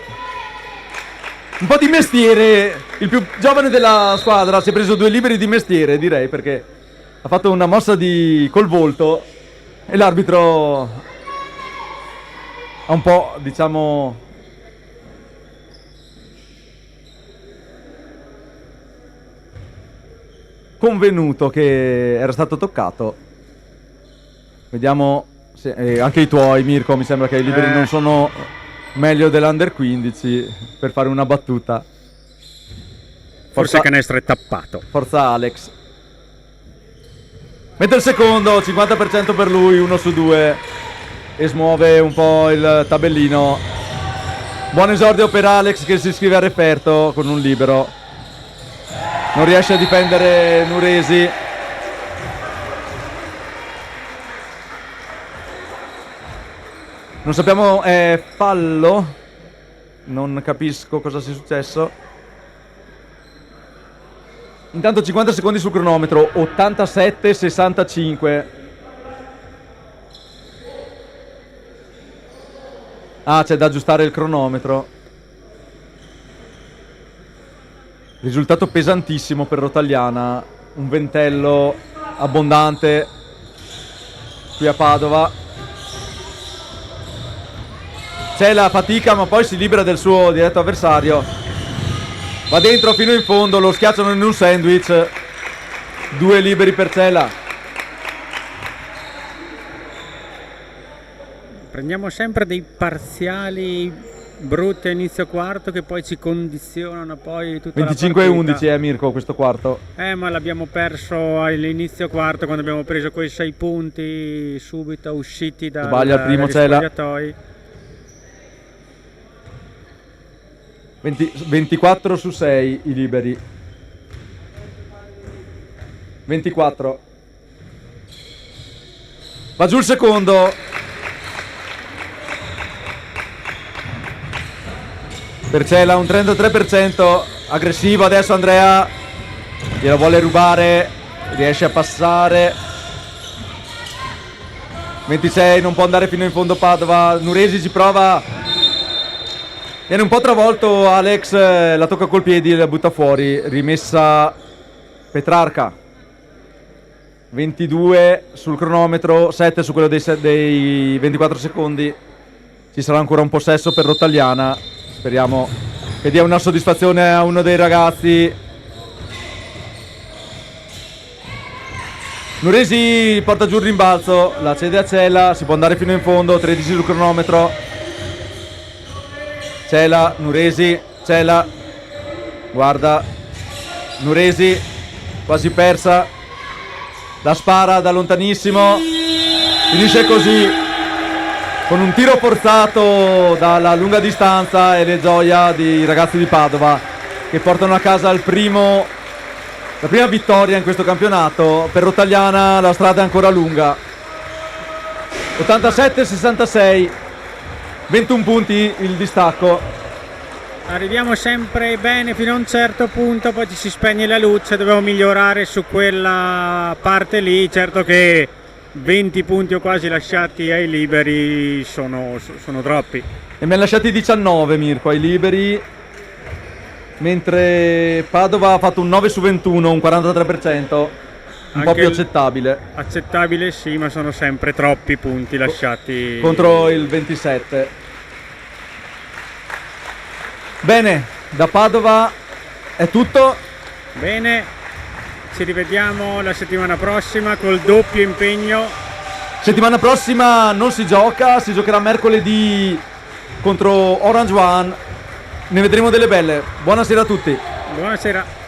un po' di mestiere, il più giovane della squadra, si è preso 2 liberi di mestiere, direi, perché ha fatto una mossa col volto e l'arbitro ha un po', diciamo, convenuto che era stato toccato. Vediamo se, anche i tuoi, Mirko, mi sembra che i liberi non sono meglio dell'Under 15 per fare una battuta. Forse il canestro è tappato. Forza Alex. Mette il secondo, 50% per lui, 1 su 2, e smuove un po' il tabellino. Buon esordio per Alex che si iscrive a referto con un libero. Non riesce a difendere Nuresi. Non sappiamo, è fallo? Non capisco cosa sia successo. Intanto 50 secondi sul cronometro, 87-65. Ah, c'è da aggiustare il cronometro. Risultato pesantissimo per Rotagliana, un ventello abbondante qui a Padova. C'è la fatica, ma poi si libera del suo diretto avversario. Va dentro fino in fondo, lo schiacciano in un sandwich. 2 liberi per Cela. Prendiamo sempre dei parziali brutti a inizio quarto che poi ci condizionano poi tutta la partita. 25-11 Mirko questo quarto. Ma l'abbiamo perso all'inizio quarto quando abbiamo preso quei 6 punti subito usciti Sbaglia il primo dagli Cela. spogliatoi. 24 su 6 i liberi. 24. Va giù il secondo. Per Cela un 33%. Aggressivo adesso Andrea. Gliela vuole rubare. Riesce a passare. 26, non può andare fino in fondo Padova. Nuresi ci prova. Viene un po' travolto Alex, la tocca col piedi e la butta fuori. Rimessa Petrarca. 22 sul cronometro, 7 su quello dei 24 secondi. Ci sarà ancora un possesso per Rotagliana. Speriamo che dia una soddisfazione a uno dei ragazzi. Nuresi porta giù il rimbalzo, la cede a Cela, si può andare fino in fondo, 13 sul cronometro. Cela, Nuresi, Cela, guarda, Nuresi, quasi persa, la spara da lontanissimo, finisce così, con un tiro forzato dalla lunga distanza e le gioia dei ragazzi di Padova che portano a casa la prima vittoria in questo campionato. Per Rotagliana la strada è ancora lunga. 87-66. 21 punti il distacco. Arriviamo sempre bene fino a un certo punto, poi ci si spegne la luce, dobbiamo migliorare su quella parte lì. Certo che 20 punti o quasi lasciati ai liberi sono troppi. E mi ha lasciati 19 Mirko ai liberi, mentre Padova ha fatto un 9 su 21, un 43%, un Anche po' più accettabile. Accettabile sì, ma sono sempre troppi punti lasciati. Contro il 27. Bene, da Padova è tutto. Bene, ci rivediamo la settimana prossima col doppio impegno. Settimana prossima non si gioca, si giocherà mercoledì contro Orange One. Ne vedremo delle belle. Buonasera a tutti. Buonasera.